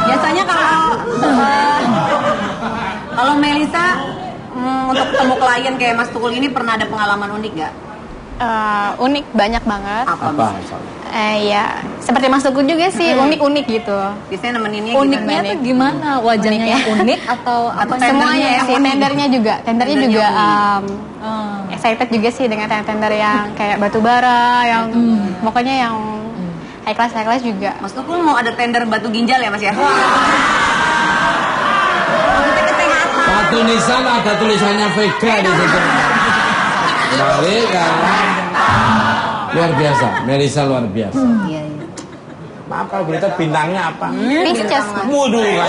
Biasanya kalau Melisa untuk ketemu klien kayak Mas Tukul ini pernah ada pengalaman unik nggak? Unik banyak banget. Apa misalnya? Ya, seperti Mas Tukul juga sih, unik-unik gitu. Biasanya nemeninnya Uniknya tuh gimana? Wajahnya yang unik atau apa? Semuanya yang sih, unik? tendernya juga excited juga sih dengan tender yang kayak batu bara, yang pokoknya yang high class juga. Mas Tukul mau ada tender batu ginjal ya Mas ya? Batu nisan ada tulisannya Vega di situ. Balik kan. Luar biasa, Melisa luar biasa. Iya. Maaf kalau berita bintangnya apa? Pisces. Waduh, kayak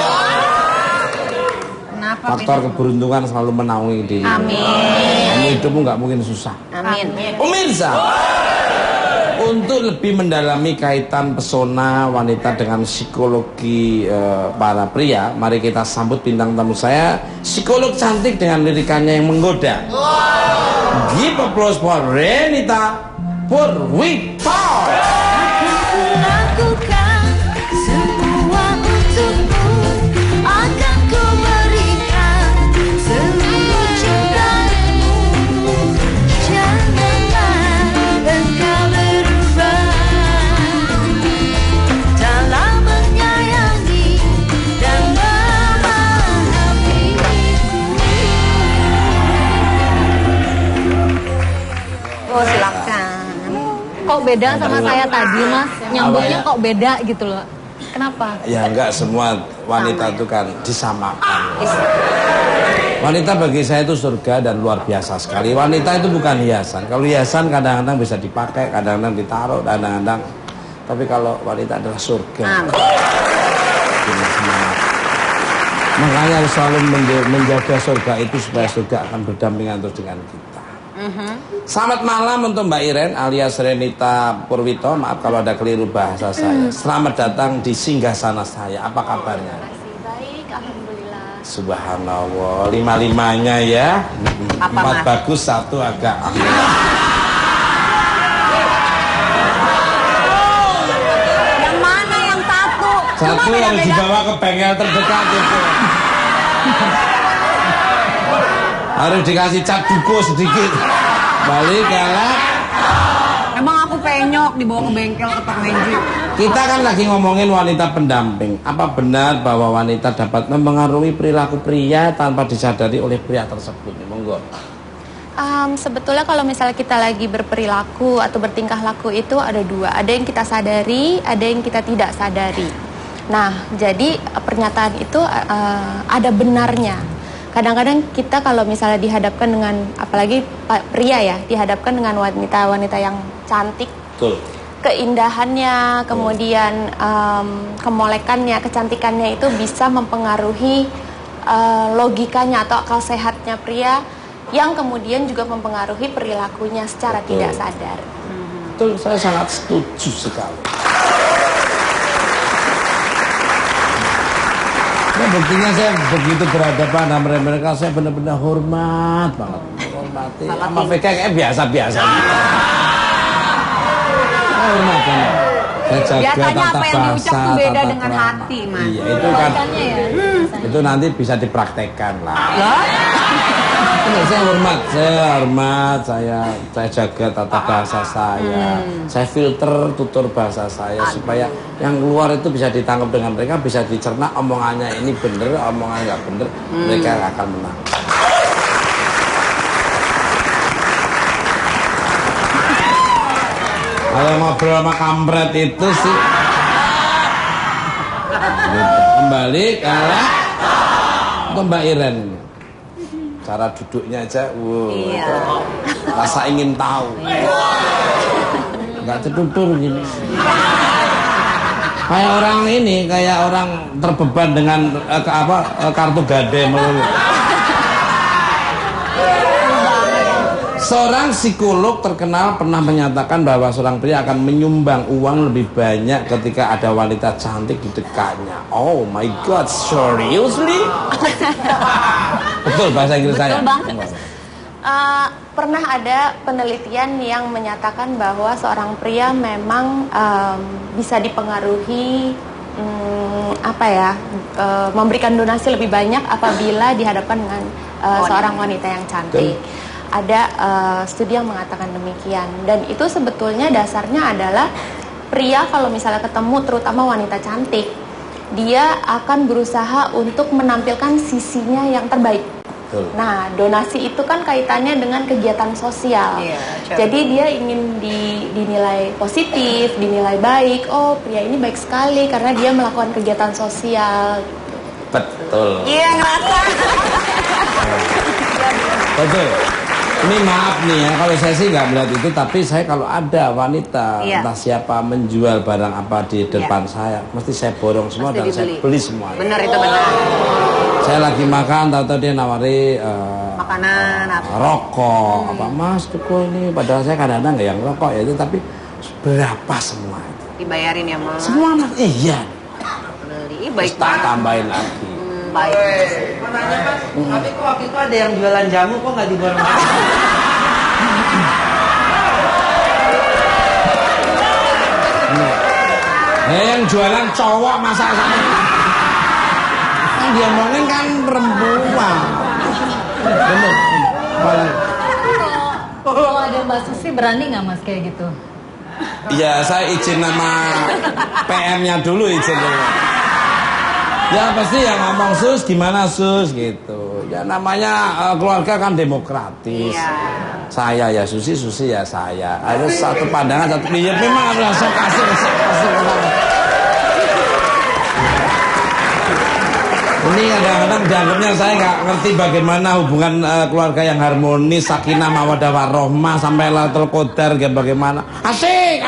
Kenapa? faktor keberuntungan selalu menaungi di. Amin. Hidupmu nggak mungkin susah. Amin. Pemirsa, untuk lebih mendalami kaitan pesona wanita dengan psikologi para pria, mari kita sambut bintang tamu saya, psikolog cantik dengan lirikannya yang menggoda. Give applause for Renita Purwito. Lakukan semua untukmu, akan ku berikan seluruh cintamu. Janganlah engkau berubah dalam menyayangi dan memahamiku. Oh, silakan. Kok beda sama saya tadi, Mas? Nyambungnya kok beda gitu loh. Kenapa? Ya enggak semua wanita itu kan disamakan. Wanita bagi saya itu surga dan luar biasa sekali. Wanita itu bukan hiasan. Kalau hiasan kadang-kadang bisa dipakai, kadang-kadang ditaruh, kadang-kadang. Tapi kalau wanita adalah surga. Semangat. Makanya harus selalu menjaga surga itu supaya surga akan berdampingan terus dengan kita. Selamat malam untuk Mbak Iren alias Renita Purwito. Maaf kalau ada keliru bahasa saya. Selamat datang di singgasana saya. Apa kabarnya? Baik, alhamdulillah. Subhanallah, 5-5-nya ya. 4 bagus, 1 agak. Yang mana yang satu? Satu harus dibawa ke bengkel terdekat itu. Harus dikasih cat duko sedikit. Balik galak. Emang aku penyok dibawa ke bengkel ke Pak Menji. Kita kan lagi ngomongin wanita pendamping. Apa benar bahwa wanita dapat mempengaruhi perilaku pria tanpa disadari oleh pria tersebut? Monggo. Sebetulnya kalau misalnya kita lagi berperilaku atau bertingkah laku itu ada dua. Ada yang kita sadari, ada yang kita tidak sadari. Nah, jadi pernyataan itu ada benarnya. Kadang-kadang kita kalau misalnya dihadapkan dengan, apalagi pria ya, dihadapkan dengan wanita-wanita yang cantik, Betul. Keindahannya, kemudian kemolekannya, kecantikannya itu bisa mempengaruhi logikanya atau akal sehatnya pria, yang kemudian juga mempengaruhi perilakunya secara tidak sadar. Betul, saya sangat setuju sekali. Nah, buktinya saya begitu berhadapan sama mereka, saya benar-benar hormat banget. hormati. Sama Vega kayak biasa-biasa. Saya hormati. Saya jaga Biasanya tata apa yang diucap bahasa, tuh beda tata dengan krama. hati, Mas. Iya, itu kan. Itu nanti bisa dipraktekkan lah. Saya hormat, saya jaga tata bahasa saya. Saya filter tutur bahasa saya supaya yang keluar itu bisa ditangkap dengan mereka, bisa dicerna omongannya ini bener, omongannya nggak bener, mereka akan menang. Kalau ngobrol sama kampret itu sih kembali kalah ke Mbak Iren ini. Cara duduknya aja, rasa ingin tahu. Nggak tertutur gini. Kayak orang ini, kayak orang terbeban dengan kartu gade melulu. Seorang psikolog terkenal pernah menyatakan bahwa seorang pria akan menyumbang uang lebih banyak ketika ada wanita cantik di dekatnya. Oh my god, seriously? Betul bahasa Inggris saya. Betul banget. Pernah ada penelitian yang menyatakan bahwa seorang pria memang bisa dipengaruhi memberikan donasi lebih banyak apabila dihadapkan dengan seorang wanita yang cantik. Ada studi yang mengatakan demikian, dan itu sebetulnya dasarnya adalah pria kalau misalnya ketemu terutama wanita cantik, dia akan berusaha untuk menampilkan sisinya yang terbaik. Nah, donasi itu kan kaitannya dengan kegiatan sosial. Jadi dia ingin dinilai positif, dinilai baik. Oh, pria ini baik sekali karena dia melakukan kegiatan sosial. Betul. Iya, ngerasa. Betul. Ini maaf nih ya, kalau saya sih nggak melihat itu, tapi saya kalau ada wanita entah siapa menjual barang apa di depan saya, mesti saya borong semua dan saya beli semua. Benar itu benar. Saya lagi makan, tahu-tahu dia nawari makanan apa? Rokok, apa Mas tuku ini, padahal saya kadang-kadang nggak yang rokok ya itu, tapi berapa semua itu? Dibayarin ya Mas? Semua Mas, iya. Beli, baik banget. Tambahin lagi. Baik. Tapi kok waktu itu ada yang jualan jamu kok nggak diborong? Yang jualan cowok masa sama. Yang dia ngomongin kan perempuan. Bener. Kalau ada Mbak Susi berani nggak Mas kayak gitu? Iya, saya izin nama PM-nya dulu, izin dulu. Ya pasti yang ngomong Sus gimana Sus gitu. Ya namanya keluarga kan demokratis. Saya ya Susi ya saya. Ada satu pandangan satu pilihan. Memang langsung kasih. Ini kadang-kadang dianggapnya saya nggak ngerti bagaimana hubungan keluarga yang harmonis, sakinah mawaddah warahmah sampai Lailatul Qadar bagaimana. Asik.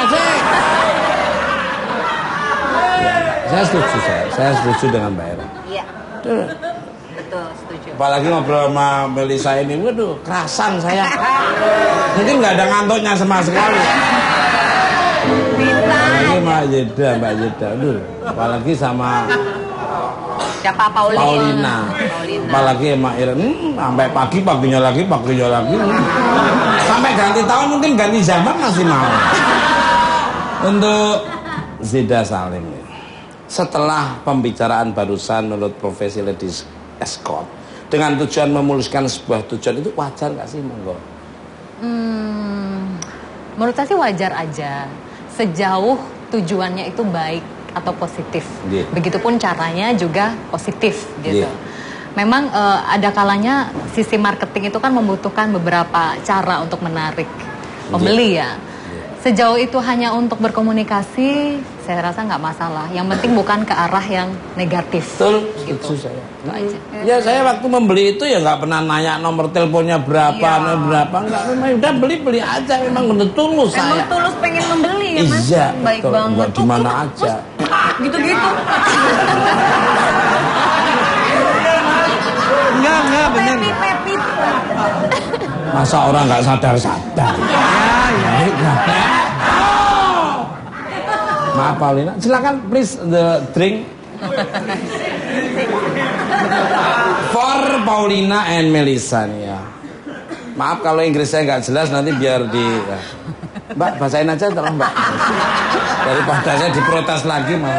Saya setuju dengan Mbak Era. Iya. Betul, setuju. Apalagi ngobrol sama Melisa ini, waduh, kerasan saya. Mungkin nggak ada ngantuknya sama sekali. Apalagi Mbak Jeda, aduh. Apalagi sama siapa Paulina. Apalagi Mbak Era, sampai paginya lagi. Sampai ganti tahun mungkin ganti zaman masih mau. Untuk Zida Salim. Setelah pembicaraan barusan menurut profesi lady escort dengan tujuan memuluskan sebuah tujuan itu wajar nggak sih monggo? Menurut saya sih wajar aja sejauh tujuannya itu baik atau positif. Begitupun caranya juga positif gitu. Memang ada kalanya sisi marketing itu kan membutuhkan beberapa cara untuk menarik pembeli ya. Sejauh itu hanya untuk berkomunikasi, saya rasa nggak masalah. Yang penting bukan ke arah yang negatif. Betul, gitu. saya. Itu aja. Ya saya waktu membeli itu ya nggak pernah nanya nomor teleponnya berapa, nggak. Memang udah beli aja, memang bener tulus saya. Emang tulus pengen membeli ya Mas? Iya, baik betul. banget. Nggak di mana aja. Gitu-gitu. Enggak, bener. Pepit. Masa orang nggak sadar-sadar. Maaf Paulina, silakan please the drink for Paulina and Melisa nih ya. Maaf kalau Inggris saya nggak jelas, nanti biar di ya. Mbak bahasain aja tolong Mbak. Daripada saya diprotes lagi mau.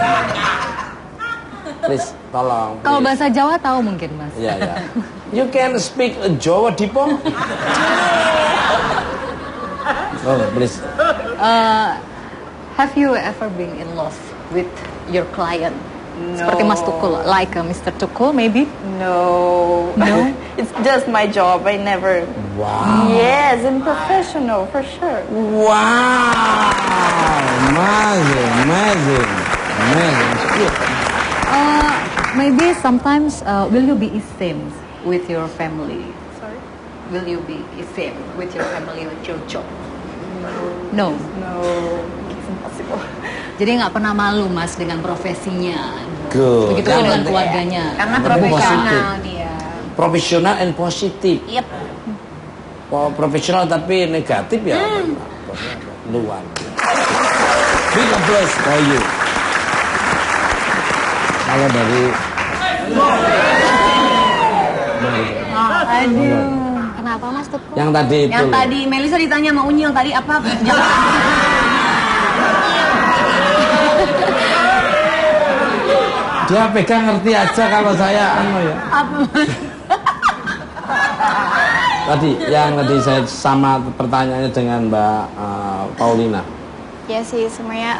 Please, tolong. Kalau bahasa Jawa tahu mungkin Mas. Iya, ya. You can speak Jawa Dipo? Oh, please. Have you ever been in love with your client? Seperti Mas Tukul, like Mr. Tukul maybe? No. No? It's just my job. I never. Wow. Yes, and professional for sure. Wow. Amazing. Maybe sometimes will you be ashamed with your family? Sorry? Will you be ashamed with your family, with your job? No. No. It's impossible. Jadi nggak pernah malu Mas dengan profesinya. Good. Begitu dengan keluarganya. Karena Tapi profesional positif. dia. Profesional and positif. Yep. Oh, profesional tapi negatif ya. Luar. Big applause for you. Kalau dari Aduh. Kenapa Mas Tukul? yang tadi itu. Yang loh. tadi Melisa ditanya sama Unyil tadi apa? Dia pegang ngerti aja kalau saya ya. Apa? Tadi saya sama pertanyaannya dengan Mbak Paulina. Ya sih semuanya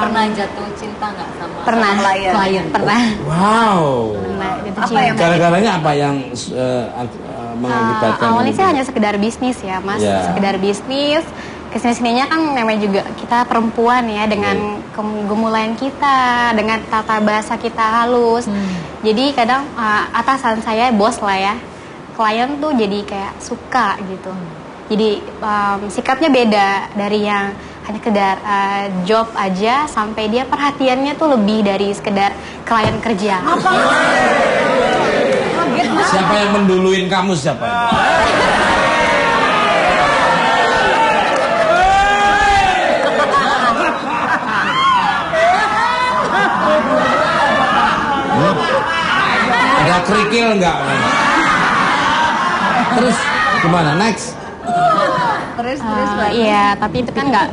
Pernah jatuh cinta nggak sama pernah klien? Pernah. Wow. Pernah jatuh Apa cinta. yang Gara-garanya apa yang mengakibatkan? Awalnya sih hanya sekedar bisnis ya Mas, Ya. sekedar bisnis. Kesini-sininya kan namanya juga kita perempuan ya, dengan gemulayan kita, dengan tata bahasa kita halus. Jadi kadang atasan saya, bos lah ya, klien tuh jadi kayak suka gitu. Jadi sikapnya beda dari yang hanya sekedar job aja, sampai dia perhatiannya tuh lebih dari sekedar klien kerja. Siapa yang menduluin kamu siapa? Ada kerikil enggak? Terus gimana? Next. Terus Iya, tapi itu kan nggak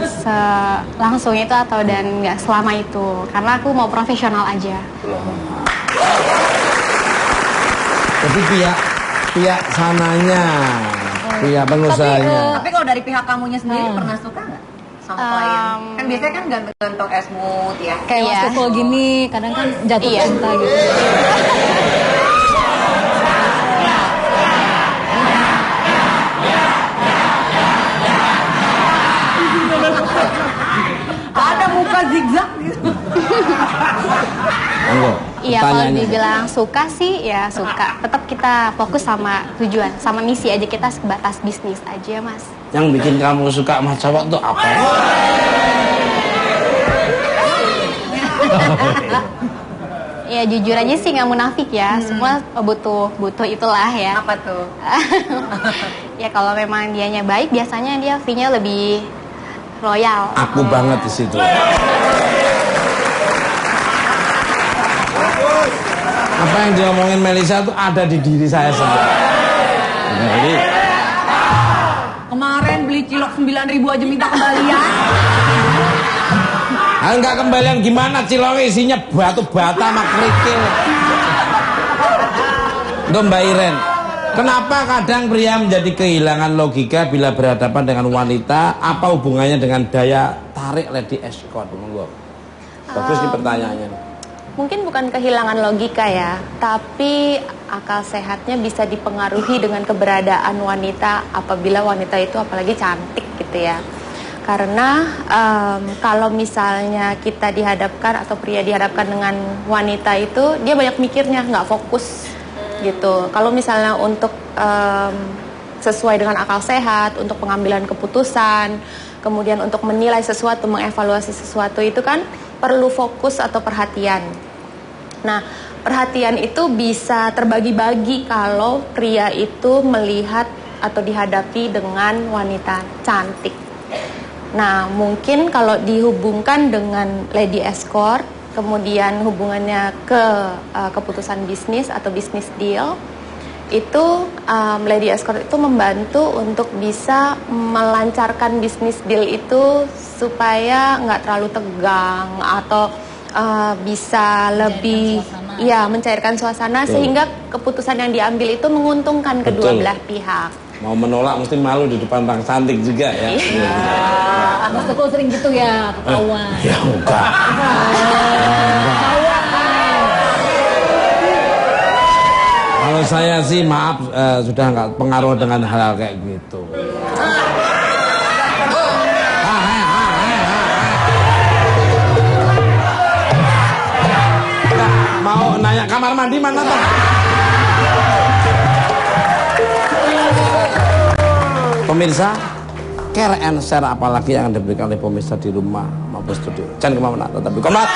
langsung itu atau dan nggak selama itu, karena aku mau profesional aja. Jadi pihak sananya, pihak pengusahanya. Tapi kalau dari pihak kamunya sendiri pernah suka nggak sama klien? Kan biasanya kan gantung es mood ya. Kayak Mas Tukul gini, kadang kan jatuh cinta gitu. Ada muka zigzag gitu. Iya, kalau dibilang suka sih ya suka. Tetap kita fokus sama tujuan, sama misi aja, kita sebatas bisnis aja Mas. Yang bikin kamu suka sama cowok tuh apa? Ya jujur aja sih nggak munafik ya, semua butuh itulah ya. Apa tuh? Ya kalau memang dianya baik, biasanya dia fee-nya lebih royal. Aku banget di situ. Apa yang diomongin Melisa tuh ada di diri saya sendiri. Jadi Kemarin beli cilok 9.000 aja minta kembalian. enggak kembalian gimana, ciloknya isinya batu bata sama kerikil. Untuk Mbak Iren, kenapa kadang pria menjadi kehilangan logika bila berhadapan dengan wanita? Apa hubungannya dengan daya tarik lady escort? Monggo. Bagus nih pertanyaannya. Mungkin bukan kehilangan logika ya, tapi akal sehatnya bisa dipengaruhi dengan keberadaan wanita apabila wanita itu apalagi cantik gitu ya. Karena kalau misalnya kita dihadapkan atau pria dihadapkan dengan wanita itu, dia banyak mikirnya, nggak fokus gitu. Kalau misalnya untuk sesuai dengan akal sehat, untuk pengambilan keputusan, kemudian untuk menilai sesuatu, mengevaluasi sesuatu itu kan perlu fokus atau perhatian. Nah, perhatian itu bisa terbagi-bagi kalau pria itu melihat atau dihadapi dengan wanita cantik. Nah, mungkin kalau dihubungkan dengan lady escort, kemudian hubungannya ke keputusan bisnis atau bisnis deal, itu Lady Escort itu membantu untuk bisa melancarkan bisnis deal itu supaya nggak terlalu tegang atau bisa lebih mencairkan suasana sehingga keputusan yang diambil itu menguntungkan kedua belah pihak. Mau menolak mesti malu di depan orang cantik juga ya. Iya. Mas Tukul sering gitu ya, ketahuan. Ya enggak. Kalau saya sih maaf sudah nggak pengaruh dengan hal-hal kayak gitu. Mau nanya kamar mandi mana toh? Pemirsa, care and share apalagi yang diberikan oleh pemirsa di rumah maupun studio. Jangan kemana-mana, tetapi komat.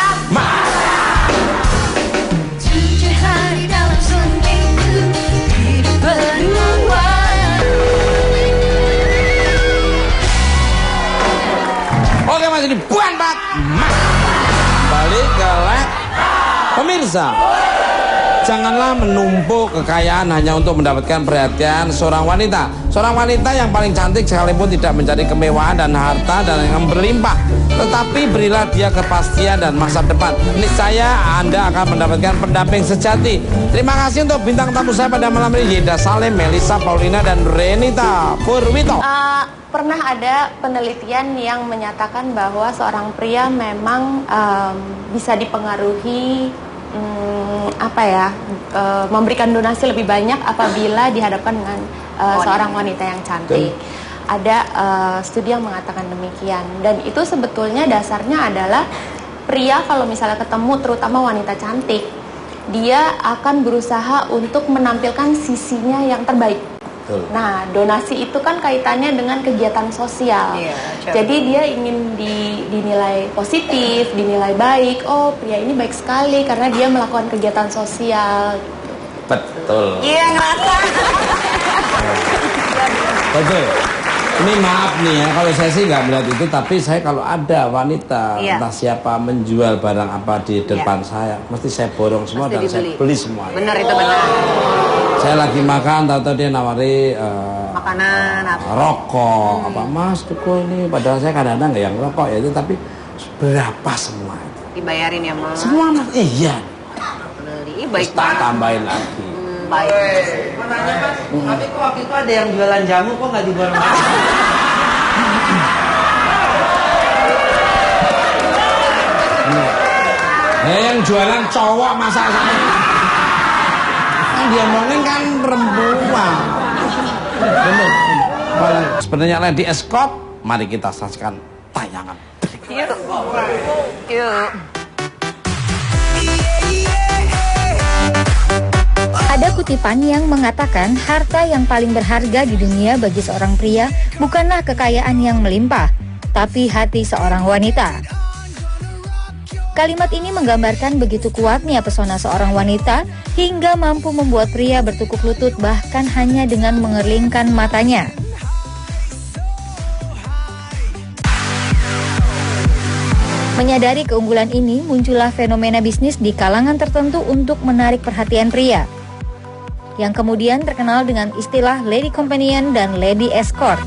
Jujur hari dalam seminggu hidup berdua. Oke mas, ini buan bat. Balik ke leg. Pemirsa, janganlah menumpuk kekayaan hanya untuk mendapatkan perhatian seorang wanita. Seorang wanita yang paling cantik sekalipun tidak mencari kemewahan dan harta dan yang berlimpah. Tetapi berilah dia kepastian dan masa depan. Niscaya Anda akan mendapatkan pendamping sejati. Terima kasih untuk bintang tamu saya pada malam ini, Yeda Saleh, Melisa Paulina, dan Renita Purwito. Pernah ada penelitian yang menyatakan bahwa seorang pria memang bisa dipengaruhi memberikan donasi lebih banyak apabila dihadapkan dengan seorang wanita yang cantik. Ada studi yang mengatakan demikian, dan itu sebetulnya dasarnya adalah pria kalau misalnya ketemu terutama wanita cantik, dia akan berusaha untuk menampilkan sisinya yang terbaik. Nah, donasi itu kan kaitannya dengan kegiatan sosial. Jadi dia ingin dinilai positif, dinilai baik. Oh, pria ini baik sekali karena dia melakukan kegiatan sosial. Betul. Iya, ngerasa. Betul. Ini maaf nih ya, kalau saya sih nggak melihat itu, tapi saya kalau ada wanita entah siapa menjual barang apa di depan saya, mesti saya borong semua dan saya beli semua. Benar itu benar. Saya lagi makan, tahu-tahu dia nawari makanan apa? Rokok, apa Mas Tuko ini, padahal saya kadang-kadang nggak yang rokok ya itu, tapi berapa semua itu? Dibayarin ya Mas? Semua Mas, iya. Beli, baik tak tambahin lagi. Baik. Mau nanya Mas, tapi kok waktu itu ada yang jualan jamu kok nggak diborong? Yang jualan cowok masa saya. Dia ngomongin kan perempuan. Bener. Sebenarnya Lady Escort, mari kita saksikan tayangan berikut. Yuk. Ada kutipan yang mengatakan harta yang paling berharga di dunia bagi seorang pria bukanlah kekayaan yang melimpah, tapi hati seorang wanita. Kalimat ini menggambarkan begitu kuatnya pesona seorang wanita hingga mampu membuat pria bertukuk lutut bahkan hanya dengan mengerlingkan matanya. Menyadari keunggulan ini, muncullah fenomena bisnis di kalangan tertentu untuk menarik perhatian pria, yang kemudian terkenal dengan istilah Lady Companion dan Lady Escort.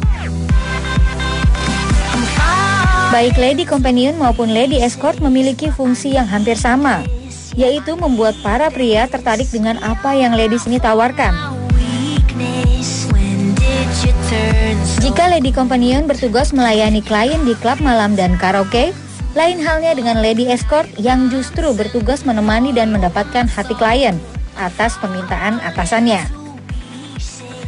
Baik Lady Companion maupun Lady Escort memiliki fungsi yang hampir sama, yaitu membuat para pria tertarik dengan apa yang ladies ini tawarkan. Jika Lady Companion bertugas melayani klien di klub malam dan karaoke, lain halnya dengan Lady Escort yang justru bertugas menemani dan mendapatkan hati klien atas permintaan atasannya.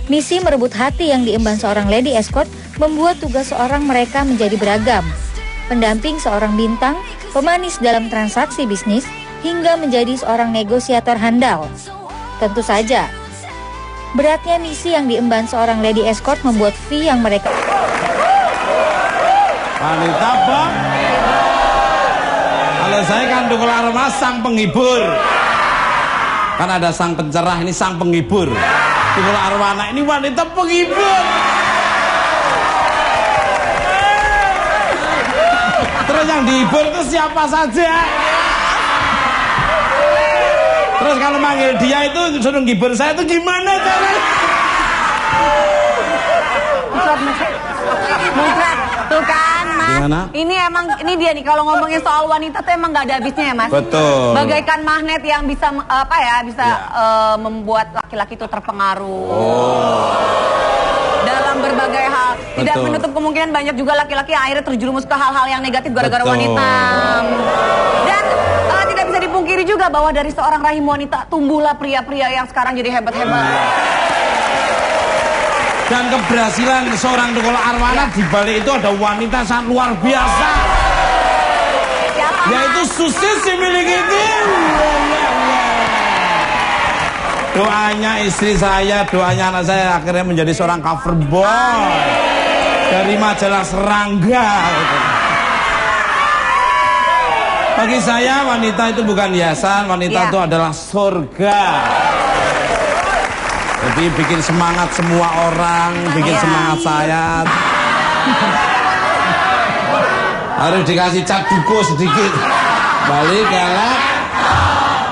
Misi merebut hati yang diemban seorang Lady Escort membuat tugas seorang mereka menjadi beragam. Pendamping seorang bintang, pemanis dalam transaksi bisnis, hingga menjadi seorang negosiator handal. Tentu saja, beratnya misi yang diemban seorang Lady Escort membuat fee yang mereka... Wanita bang, kalau saya kan Tukul Aroma sang penghibur. Kan ada sang pencerah, ini sang penghibur. Tukul Arwana ini wanita penghibur. Terus yang dihibur itu siapa saja? Terus kalau manggil dia itu suruh ngibur saya itu gimana caranya? Muncrat, tuh kan Mas. Gimana? Ini dia nih kalau ngomongin soal wanita tuh emang nggak ada habisnya ya Mas. Betul. Bagaikan magnet yang bisa membuat laki-laki itu terpengaruh. Dalam berbagai hal. Tidak Betul. menutup kemungkinan banyak juga laki-laki yang akhirnya terjerumus ke hal-hal yang negatif gara-gara wanita. Dan tidak bisa dipungkiri juga bahwa dari seorang rahim wanita tumbuhlah pria-pria yang sekarang jadi hebat-hebat. Dan keberhasilan seorang Tukul Arwana di balik itu ada wanita sangat luar biasa. Yaitu Susi si milik ini. Doanya istri saya, doanya anak saya akhirnya menjadi seorang cover boy dari majalah Serangga. Bagi saya wanita itu bukan hiasan, wanita itu adalah surga. Jadi bikin semangat semua orang, bikin semangat saya. Harus dikasih cat duko sedikit. Balik galak.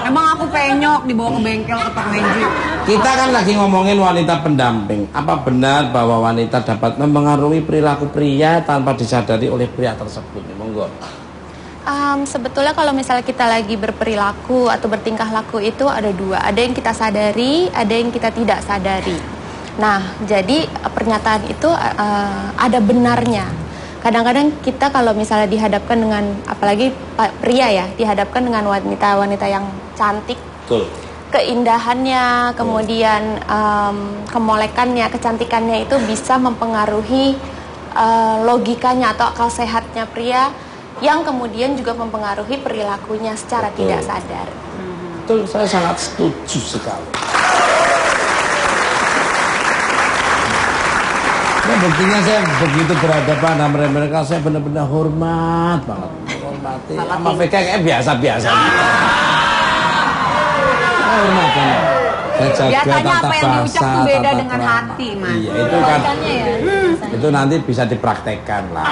Emang aku penyok dibawa ke bengkel ketok meja. Kita kan lagi ngomongin wanita pendamping. Apa benar bahwa wanita dapat mempengaruhi perilaku pria tanpa disadari oleh pria tersebut? Monggo. Sebetulnya kalau misalnya kita lagi berperilaku atau bertingkah laku itu ada dua. Ada yang kita sadari, ada yang kita tidak sadari. Nah, jadi pernyataan itu ada benarnya. Kadang-kadang kita kalau misalnya dihadapkan dengan, apalagi pria ya, dihadapkan dengan wanita-wanita yang cantik. Betul. Keindahannya, kemudian kemolekannya, kecantikannya itu bisa mempengaruhi logikanya atau akal sehatnya pria, yang kemudian juga mempengaruhi perilakunya secara tidak sadar. Betul, saya sangat setuju sekali. Nah, buktinya saya begitu berhadapan sama mereka, saya benar-benar hormat banget. Hormati. Sama VK kayak biasa-biasa. Hormat banget. Saya jaga biasanya apa yang diucap itu beda tata dengan krama. hati, Mas. Iya, itu kan. Itu nanti bisa dipraktekkan lah.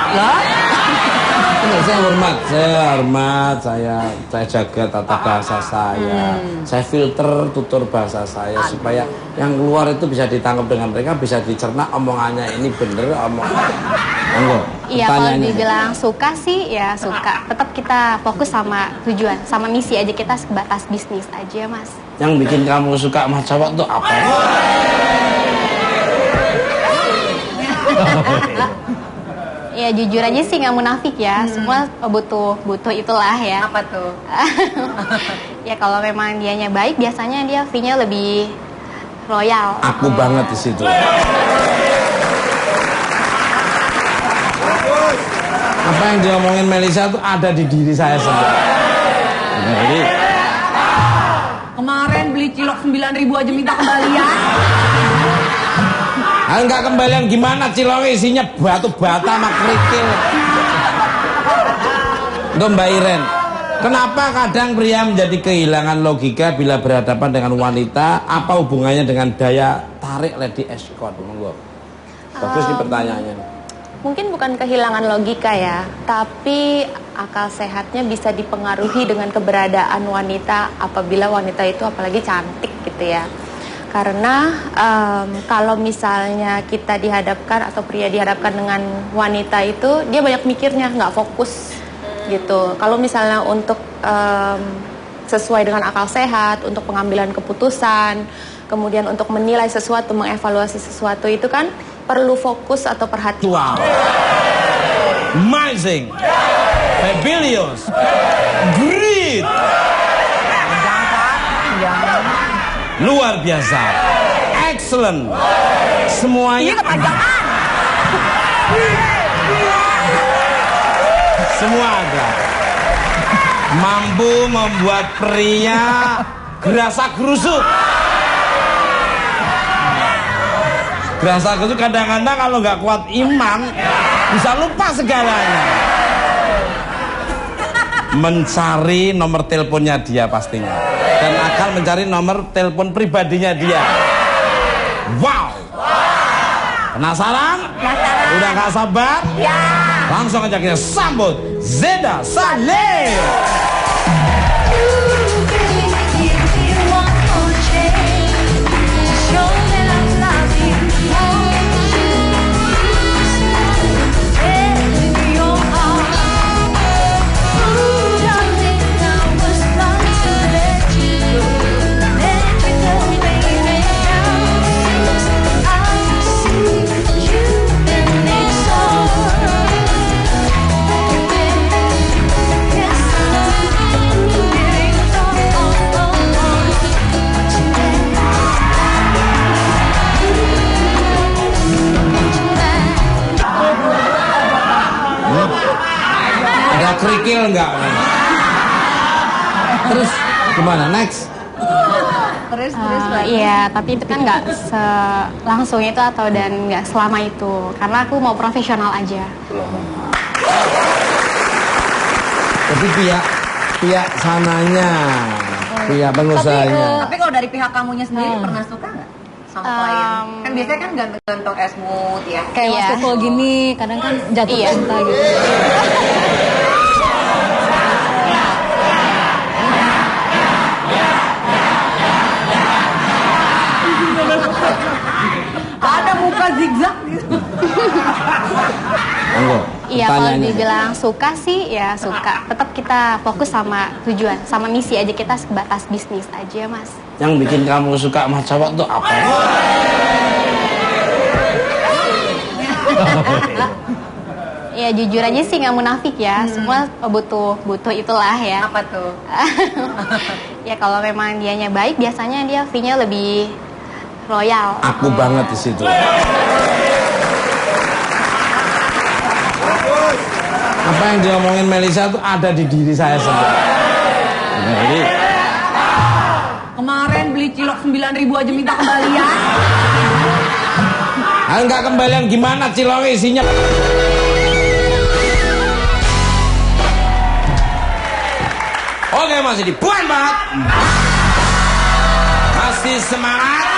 Saya hormat, saya jaga tata bahasa saya filter tutur bahasa saya supaya yang keluar itu bisa ditangkap dengan mereka, bisa dicerna omongannya ini bener enggak. Iya, kalau dibilang suka sih ya suka. Tetap kita fokus sama tujuan, sama misi aja, kita sebatas bisnis aja Mas. Yang bikin kamu suka sama cowok tuh apa? Ya jujur aja sih nggak munafik ya, semua butuh itulah ya. Apa tuh? Ya kalau memang dianya baik, biasanya dia fee-nya lebih royal. Aku banget di situ. Apa yang diomongin Melisa tuh ada di diri saya sendiri. Jadi kemarin beli cilok 9.000 aja minta kembalian. Enggak kembalian gimana, ciloknya isinya batu bata sama kerikil. Untuk Mbak Iren, kenapa kadang pria menjadi kehilangan logika bila berhadapan dengan wanita? Apa hubungannya dengan daya tarik lady escort? Monggo. Bagus nih pertanyaannya. Mungkin bukan kehilangan logika ya, tapi akal sehatnya bisa dipengaruhi dengan keberadaan wanita apabila wanita itu apalagi cantik gitu ya. Karena kalau misalnya kita dihadapkan atau pria dihadapkan dengan wanita itu, dia banyak mikirnya, nggak fokus gitu. Kalau misalnya untuk sesuai dengan akal sehat, untuk pengambilan keputusan, kemudian untuk menilai sesuatu, mengevaluasi sesuatu itu kan perlu fokus atau perhatian. Wow, amazing, fabulous, great. Luar biasa, excellent, semuanya. Semua ada. Mampu membuat pria gerasa gerusuk. Gerasa gerusuk kadang-kadang kalau nggak kuat iman bisa lupa segalanya. Mencari nomor teleponnya dia pastinya, dan akan mencari nomor telepon pribadinya dia. Wow, penasaran? Udah gak sabar? Ya. Langsung aja kita sambut Zeda Saleh. Ada kerikil enggak? Terus gimana? Next. Terus Iya, tapi itu kan nggak langsung itu atau dan nggak selama itu. Karena aku mau profesional aja. Tapi pihak sananya, pihak pengusahanya. Tapi kalau dari pihak kamunya sendiri pernah suka nggak sama klien? Kan biasanya kan gantung esmut ya. Kayak Mas Tukul gini, kadang kan jatuh cinta gitu. Ada muka zigzag gitu. Iya, kalau dibilang suka sih ya suka. Tetap kita fokus sama tujuan, sama misi aja, kita sebatas bisnis aja, Mas. Yang bikin kamu suka sama cowok tuh apa? Ya jujur aja sih nggak munafik ya. Semua butuh itulah ya. Apa tuh? Ya kalau memang dianya baik, biasanya dia fee-nya lebih royal. Aku banget di situ. Apa yang diomongin Melisa tuh ada di diri saya sendiri. Jadi Kemarin beli cilok 9.000 aja minta kembalian. enggak kembalian gimana cilok isinya? Oke, masih dibuat banget. Masih semangat.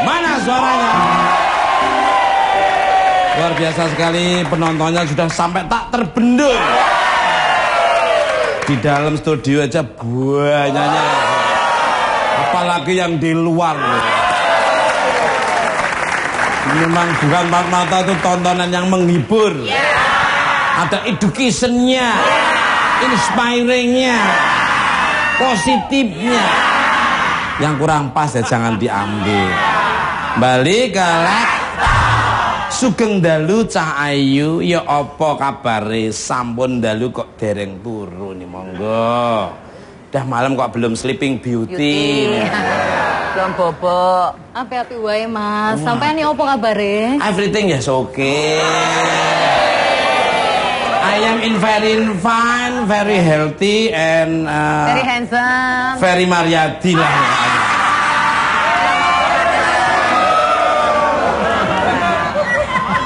Mana suaranya? Luar biasa sekali, penontonnya sudah sampai tak terbendung. Di dalam studio aja banyaknya. Apalagi yang di luar. Memang bukan mata itu tontonan yang menghibur. Ada education-nya, inspiring-nya, positifnya. Yang kurang pas ya jangan diambil. Balik ke Sugeng dalu cah ayu, ya apa kabare? Sampun dalu kok dereng turu nih, monggo. Dah malam kok belum sleeping beauty. Belum bobo. Api-api wae Mas. Sampai nih apa kabare? Everything yes okay. I am in very fine, very healthy and Very handsome. very Mariadi lah.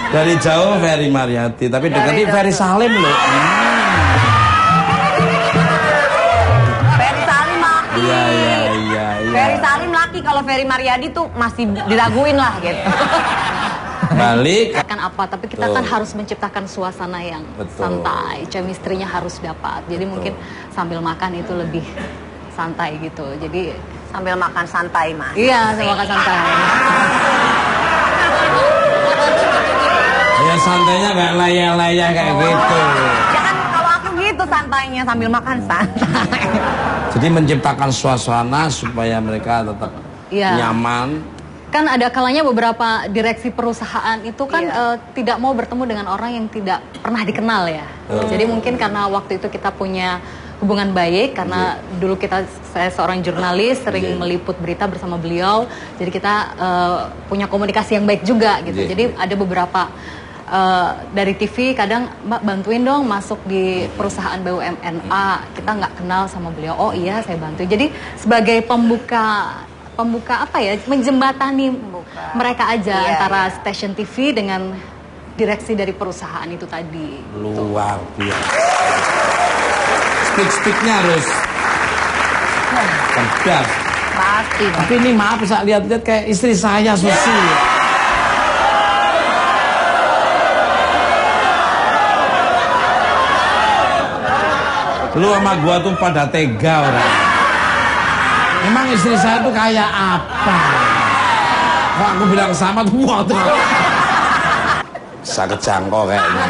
Dari jauh Ferry Mariati, tapi dekati Ferry Salim loh. Ferry Salim laki. Iya. Ferry Salim laki, kalau Ferry Mariadi tuh masih diraguin lah gitu. Balik. Kan apa? Tapi kita kan harus menciptakan suasana yang santai, chemistry-nya harus dapat. Jadi mungkin sambil makan itu lebih santai gitu. Jadi sambil makan santai Mas. Iya, sambil makan santai. Ya santainya gak layah-layah kayak gitu. Ya kan kalau aku gitu santainya sambil makan santai. Jadi menciptakan suasana supaya mereka tetap nyaman. Kan ada kalanya beberapa direksi perusahaan itu kan tidak mau bertemu dengan orang yang tidak pernah dikenal ya. Jadi mungkin karena waktu itu kita punya hubungan baik karena dulu saya seorang jurnalis sering meliput berita bersama beliau. Jadi kita punya komunikasi yang baik juga gitu. Jadi ada beberapa dari TV kadang Mbak bantuin dong masuk di perusahaan BUMN A, kita nggak kenal sama beliau. Oh iya saya bantu. Jadi sebagai pembuka apa ya, menjembatani mereka aja antara stasiun TV dengan direksi dari perusahaan itu tadi. Luar biasa. Speak-speaknya harus cerdas. Pasti. Tapi ini maaf saya lihat-lihat kayak istri saya Susi. Lu sama gua tuh pada tega orang. Emang istri saya tuh kayak apa? Kok aku bilang sama tuh wah tuh. Bisa kejangkau kayaknya.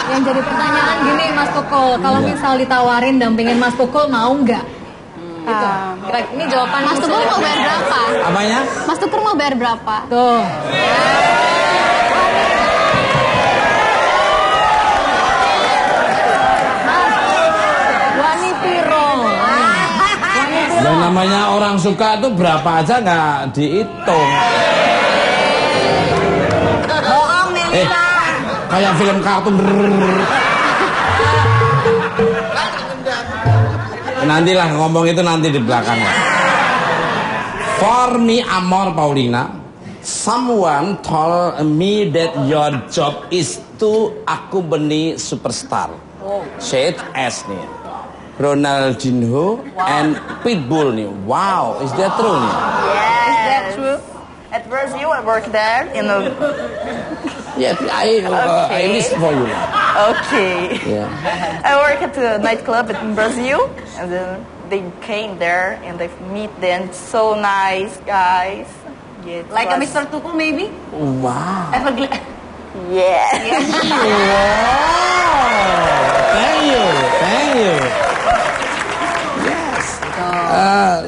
Yang jadi pertanyaan gini Mas Tukul, kalau misal ditawarin dampingin Mas Tukul mau nggak? Gitu. Ini jawaban Mas Tukul mau bayar berapa? Apanya? Mas Tukul mau bayar berapa? Tuh. Yang namanya orang suka tuh berapa aja nggak dihitung. Bohong Melisa. Kayak film kartun. Nantilah ngomong itu nanti di belakangnya. For me, Amor Paulina, someone told me that your job is to aku beni superstar. Shade S nih, Ronaldinho and Pitbull nih. Wow, is that true nih? Yes. Is that true? At Brazil, I work there in a... Yeah, I listen for you. Okay. Yeah. I work at a nightclub in Brazil, and then they came there and they meet them. So nice guys. Yeah, Like a Mr. Tukul maybe? Wow. Yeah. Thank you. Yes.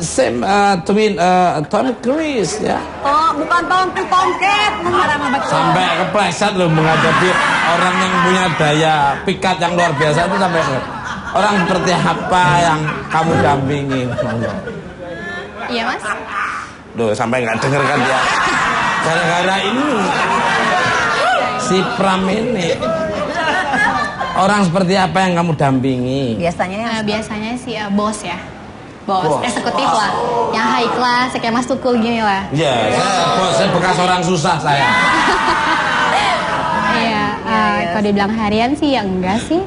Same twin Tom Cruise ya. Oh, bukan Tomcat. Sampai kepleset loh menghadapi orang yang punya daya pikat yang luar biasa itu sampai orang seperti apa yang kamu dampingi? Iya mas. Loh sampai nggak denger kan dia? Gara-gara ini si Pram ini orang seperti apa yang kamu dampingi? Biasanya sih bos ya. Bos, eksekutif lah. Yang high class, kayak Mas Tukul gini lah. Iya, saya bekas orang susah saya. Iya, kalau dibilang harian sih ya enggak sih.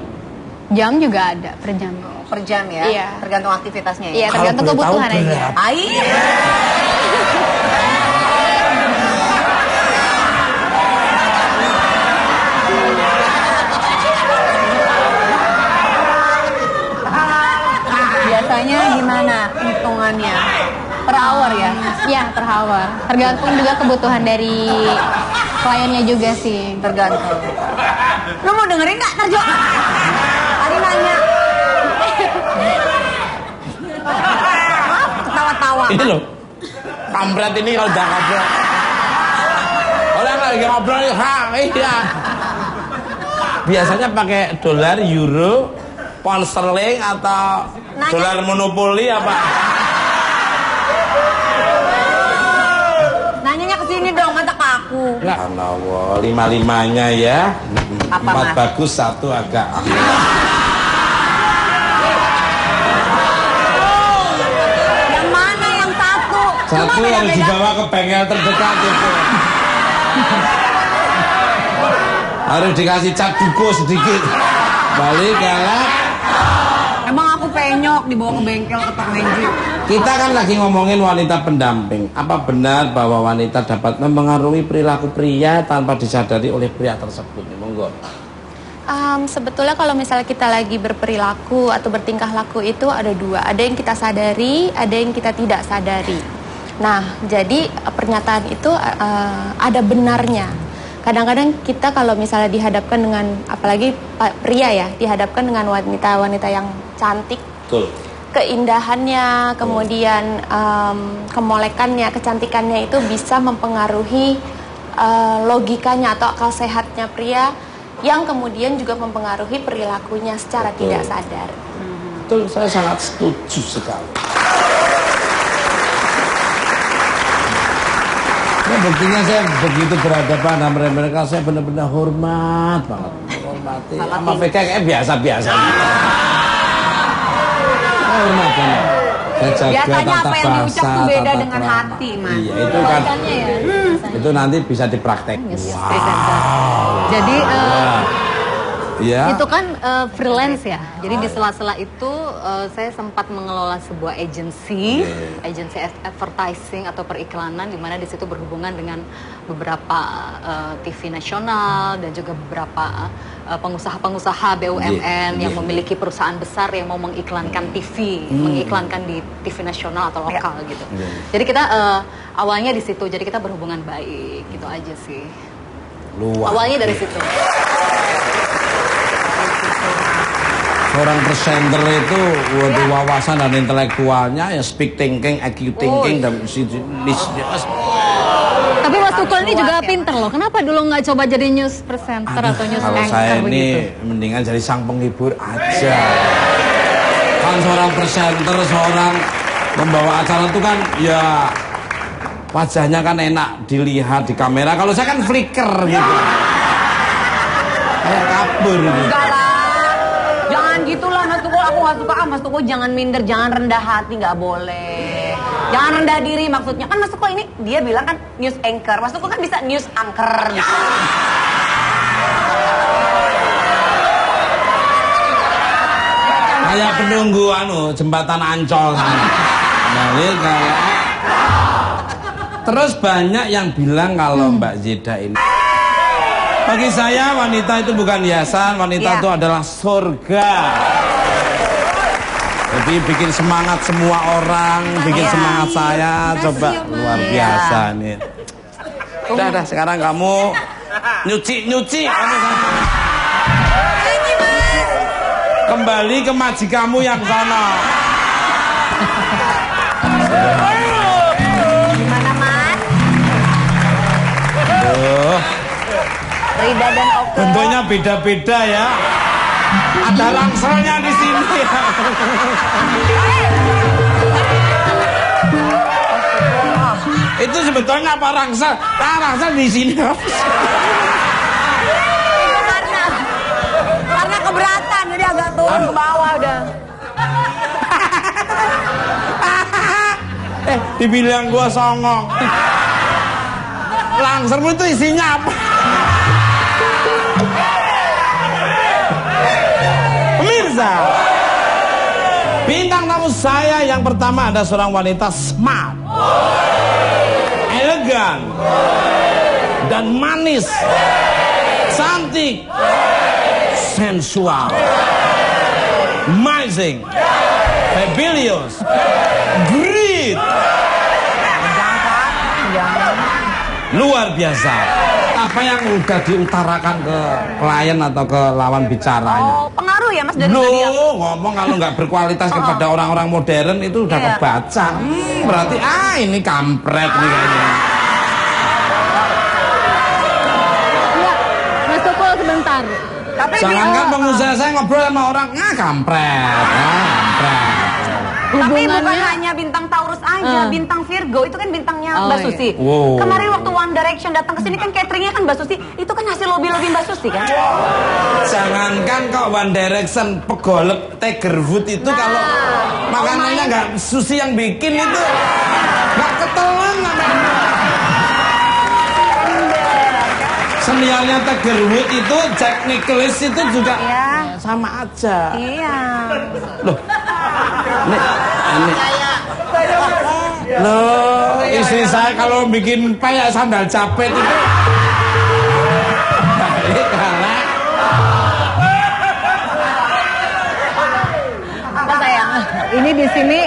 Jam juga ada per jam. Per jam ya? Iya. Tergantung aktivitasnya ya? Iya, tergantung kebutuhan aja. Biasanya gimana hitungannya? Per hour ya? Iya, per hour. Tergantung juga kebutuhan dari kliennya juga sih. Tergantung. Lu mau dengerin nggak, Tarjo? Tadi nanya. Ketawa-tawa. Ini loh, kampret ini kalau udah ngobrol. Orang lagi ngobrol, iya. Biasanya pakai dolar, euro, pound sterling atau dolar monopoli apa? Nanyanya ke sini dong, mata ke aku. Enggak, lima-limanya ya. Apa, 4 Mas? bagus, 1 agak. Yang mana yang satu? Cuma Satu harus beda-beda. dibawa ke bengkel terdekat itu. Harus dikasih cat duko sedikit. Balik galak. Emang aku penyok dibawa ke bengkel ke Tok Menji. Kita kan lagi ngomongin wanita pendamping. Apa benar bahwa wanita dapat mempengaruhi perilaku pria tanpa disadari oleh pria tersebut? Monggo. Sebetulnya kalau misalnya kita lagi berperilaku atau bertingkah laku itu ada dua. Ada yang kita sadari, ada yang kita tidak sadari. Nah, jadi pernyataan itu ada benarnya. Kadang-kadang kita kalau misalnya dihadapkan dengan, apalagi pria ya, dihadapkan dengan wanita-wanita yang cantik. Betul. Keindahannya, kemudian kemolekannya, kecantikannya itu bisa mempengaruhi logikanya atau akal sehatnya pria, yang kemudian juga mempengaruhi perilakunya secara tidak sadar. Betul, saya sangat setuju sekali. Nah, buktinya saya begitu berhadapan sama mereka, saya benar-benar hormat banget. Hormati. Sama VK kayak biasa-biasa. Saya hormat banget. Saya jaga Biasanya tata apa yang diucap bahasa, tuh beda tata dengan krama. hati, Mas. Iya, itu kan. Itu nanti bisa dipraktek. Jadi Iya. itu kan freelance ya. Jadi di sela-sela itu saya sempat mengelola sebuah agensi advertising atau periklanan, di mana di situ berhubungan dengan beberapa TV nasional dan juga beberapa pengusaha-pengusaha BUMN yang memiliki perusahaan besar yang mau mengiklankan TV, mengiklankan di TV nasional atau lokal gitu. Jadi kita awalnya di situ, jadi kita berhubungan baik gitu aja sih. Awalnya dari situ. Seorang presenter itu waduh wawasan dan intelektualnya ya, speak thinking, IQ thinking dan Tapi Mas Tukul ini juga pinter loh. Kenapa dulu nggak coba jadi news presenter atau news kalau anchor saya begitu? ini mendingan jadi sang penghibur aja. Kan seorang presenter, seorang membawa acara itu kan ya wajahnya kan enak dilihat di kamera. Kalau saya kan flicker gitu. Kayak kabur gitu. Enggak lah. Jangan gitulah Mas Tukul, aku nggak suka. Mas Tukul jangan minder, jangan rendah hati, nggak boleh. Jangan rendah diri maksudnya. Kan Mas Tukul ini dia bilang kan news anchor. Mas Tukul kan bisa news anchor gitu. Kayak penunggu jembatan Ancol sana. Balik kayak. Terus banyak yang bilang kalau Mbak Zeda ini. Bagi saya wanita itu bukan hiasan, wanita itu adalah surga. Jadi bikin semangat semua orang, bikin semangat saya. Coba luar biasa nih. Udah sekarang kamu nyuci kamu sana. Kembali ke majikanmu yang sana. Gimana Mas? Rida dan Oke. Bentuknya beda-beda ya. Ada rangselnya di sini. Itu sebetulnya apa rangsel? Rangsel di sini. Karena keberatan, jadi agak turun ke bawah udah. Dibilang gua songong. Langsermu itu isinya apa? Pemirsa, bintang tamu saya yang pertama ada seorang wanita smart, elegan, dan manis, cantik, sensual, amazing, fabulous, great, luar biasa. Apa yang udah diutarakan ke klien atau ke lawan bicaranya? Oh, pengaruh ya Mas dari dia? Ngomong kalau nggak berkualitas kepada orang-orang modern itu udah kebaca. Berarti ini kampret nih kayaknya. Mas Tukul sebentar. Jangankan pengusaha saya ngobrol sama orang, kampret, kampret. Tapi bukan hanya bintang Taurus aja, bintang Virgo itu kan bintangnya Mbak Susi. Wow. Kemarin waktu One Direction datang ke sini kan cateringnya kan Mbak Susi, itu kan hasil lobby-lobby Mbak Susi kan. Jangankan kok One Direction, pegolep Tiger Wood itu kalau makanannya nggak Susi yang bikin itu nggak ketelan. Seniornya Tiger Wood itu Jack Nicklaus itu juga sama aja. Iya. Loh. Loh, istri saya kalau bikin kayak sandal capet itu. Mas sayang, ini di sini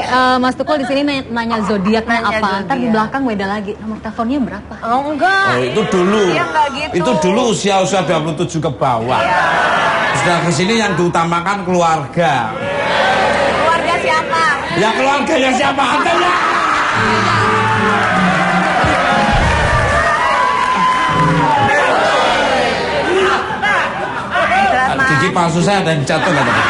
Mas Tukul di sini nanya zodiaknya apa. Ntar di belakang beda lagi. Nomor teleponnya berapa? Oh enggak. Oh itu dulu. Iya enggak gitu. Itu dulu usia 27 ke bawah. Sudah ke sini yang diutamakan keluarga. Keluarga siapa? Ya keluarganya siapa ada ya? Gigi palsu saya ada yang jatuh nggak tadi?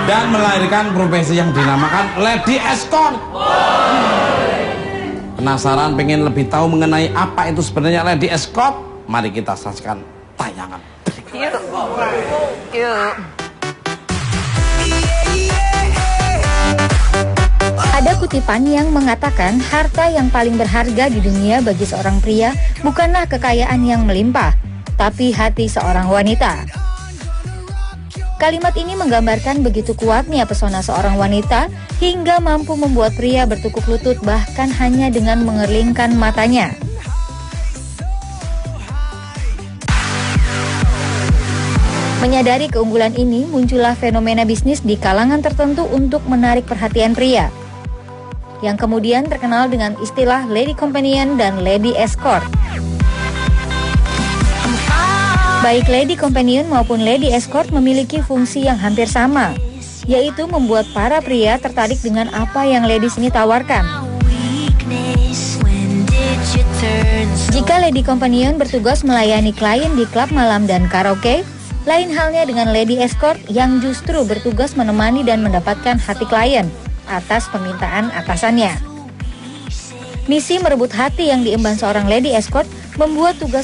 Dan melahirkan profesi yang dinamakan Lady Escort. Penasaran pengen lebih tahu mengenai apa itu sebenarnya Lady Escort? Mari kita saksikan tayangan. Yuk. Ada kutipan yang mengatakan harta yang paling berharga di dunia bagi seorang pria bukanlah kekayaan yang melimpah, tapi hati seorang wanita. Kalimat ini menggambarkan begitu kuatnya pesona seorang wanita hingga mampu membuat pria bertukuk lutut bahkan hanya dengan mengerlingkan matanya. Menyadari keunggulan ini, muncullah fenomena bisnis di kalangan tertentu untuk menarik perhatian pria, yang kemudian terkenal dengan istilah Lady Companion dan Lady Escort. Baik Lady Companion maupun Lady Escort memiliki fungsi yang hampir sama, yaitu membuat para pria tertarik dengan apa yang ladies ini tawarkan. Jika Lady Companion bertugas melayani klien di klub malam dan karaoke, lain halnya dengan Lady Escort yang justru bertugas menemani dan mendapatkan hati klien atas permintaan atasannya. Misi merebut hati yang diemban seorang Lady Escort membuat tugas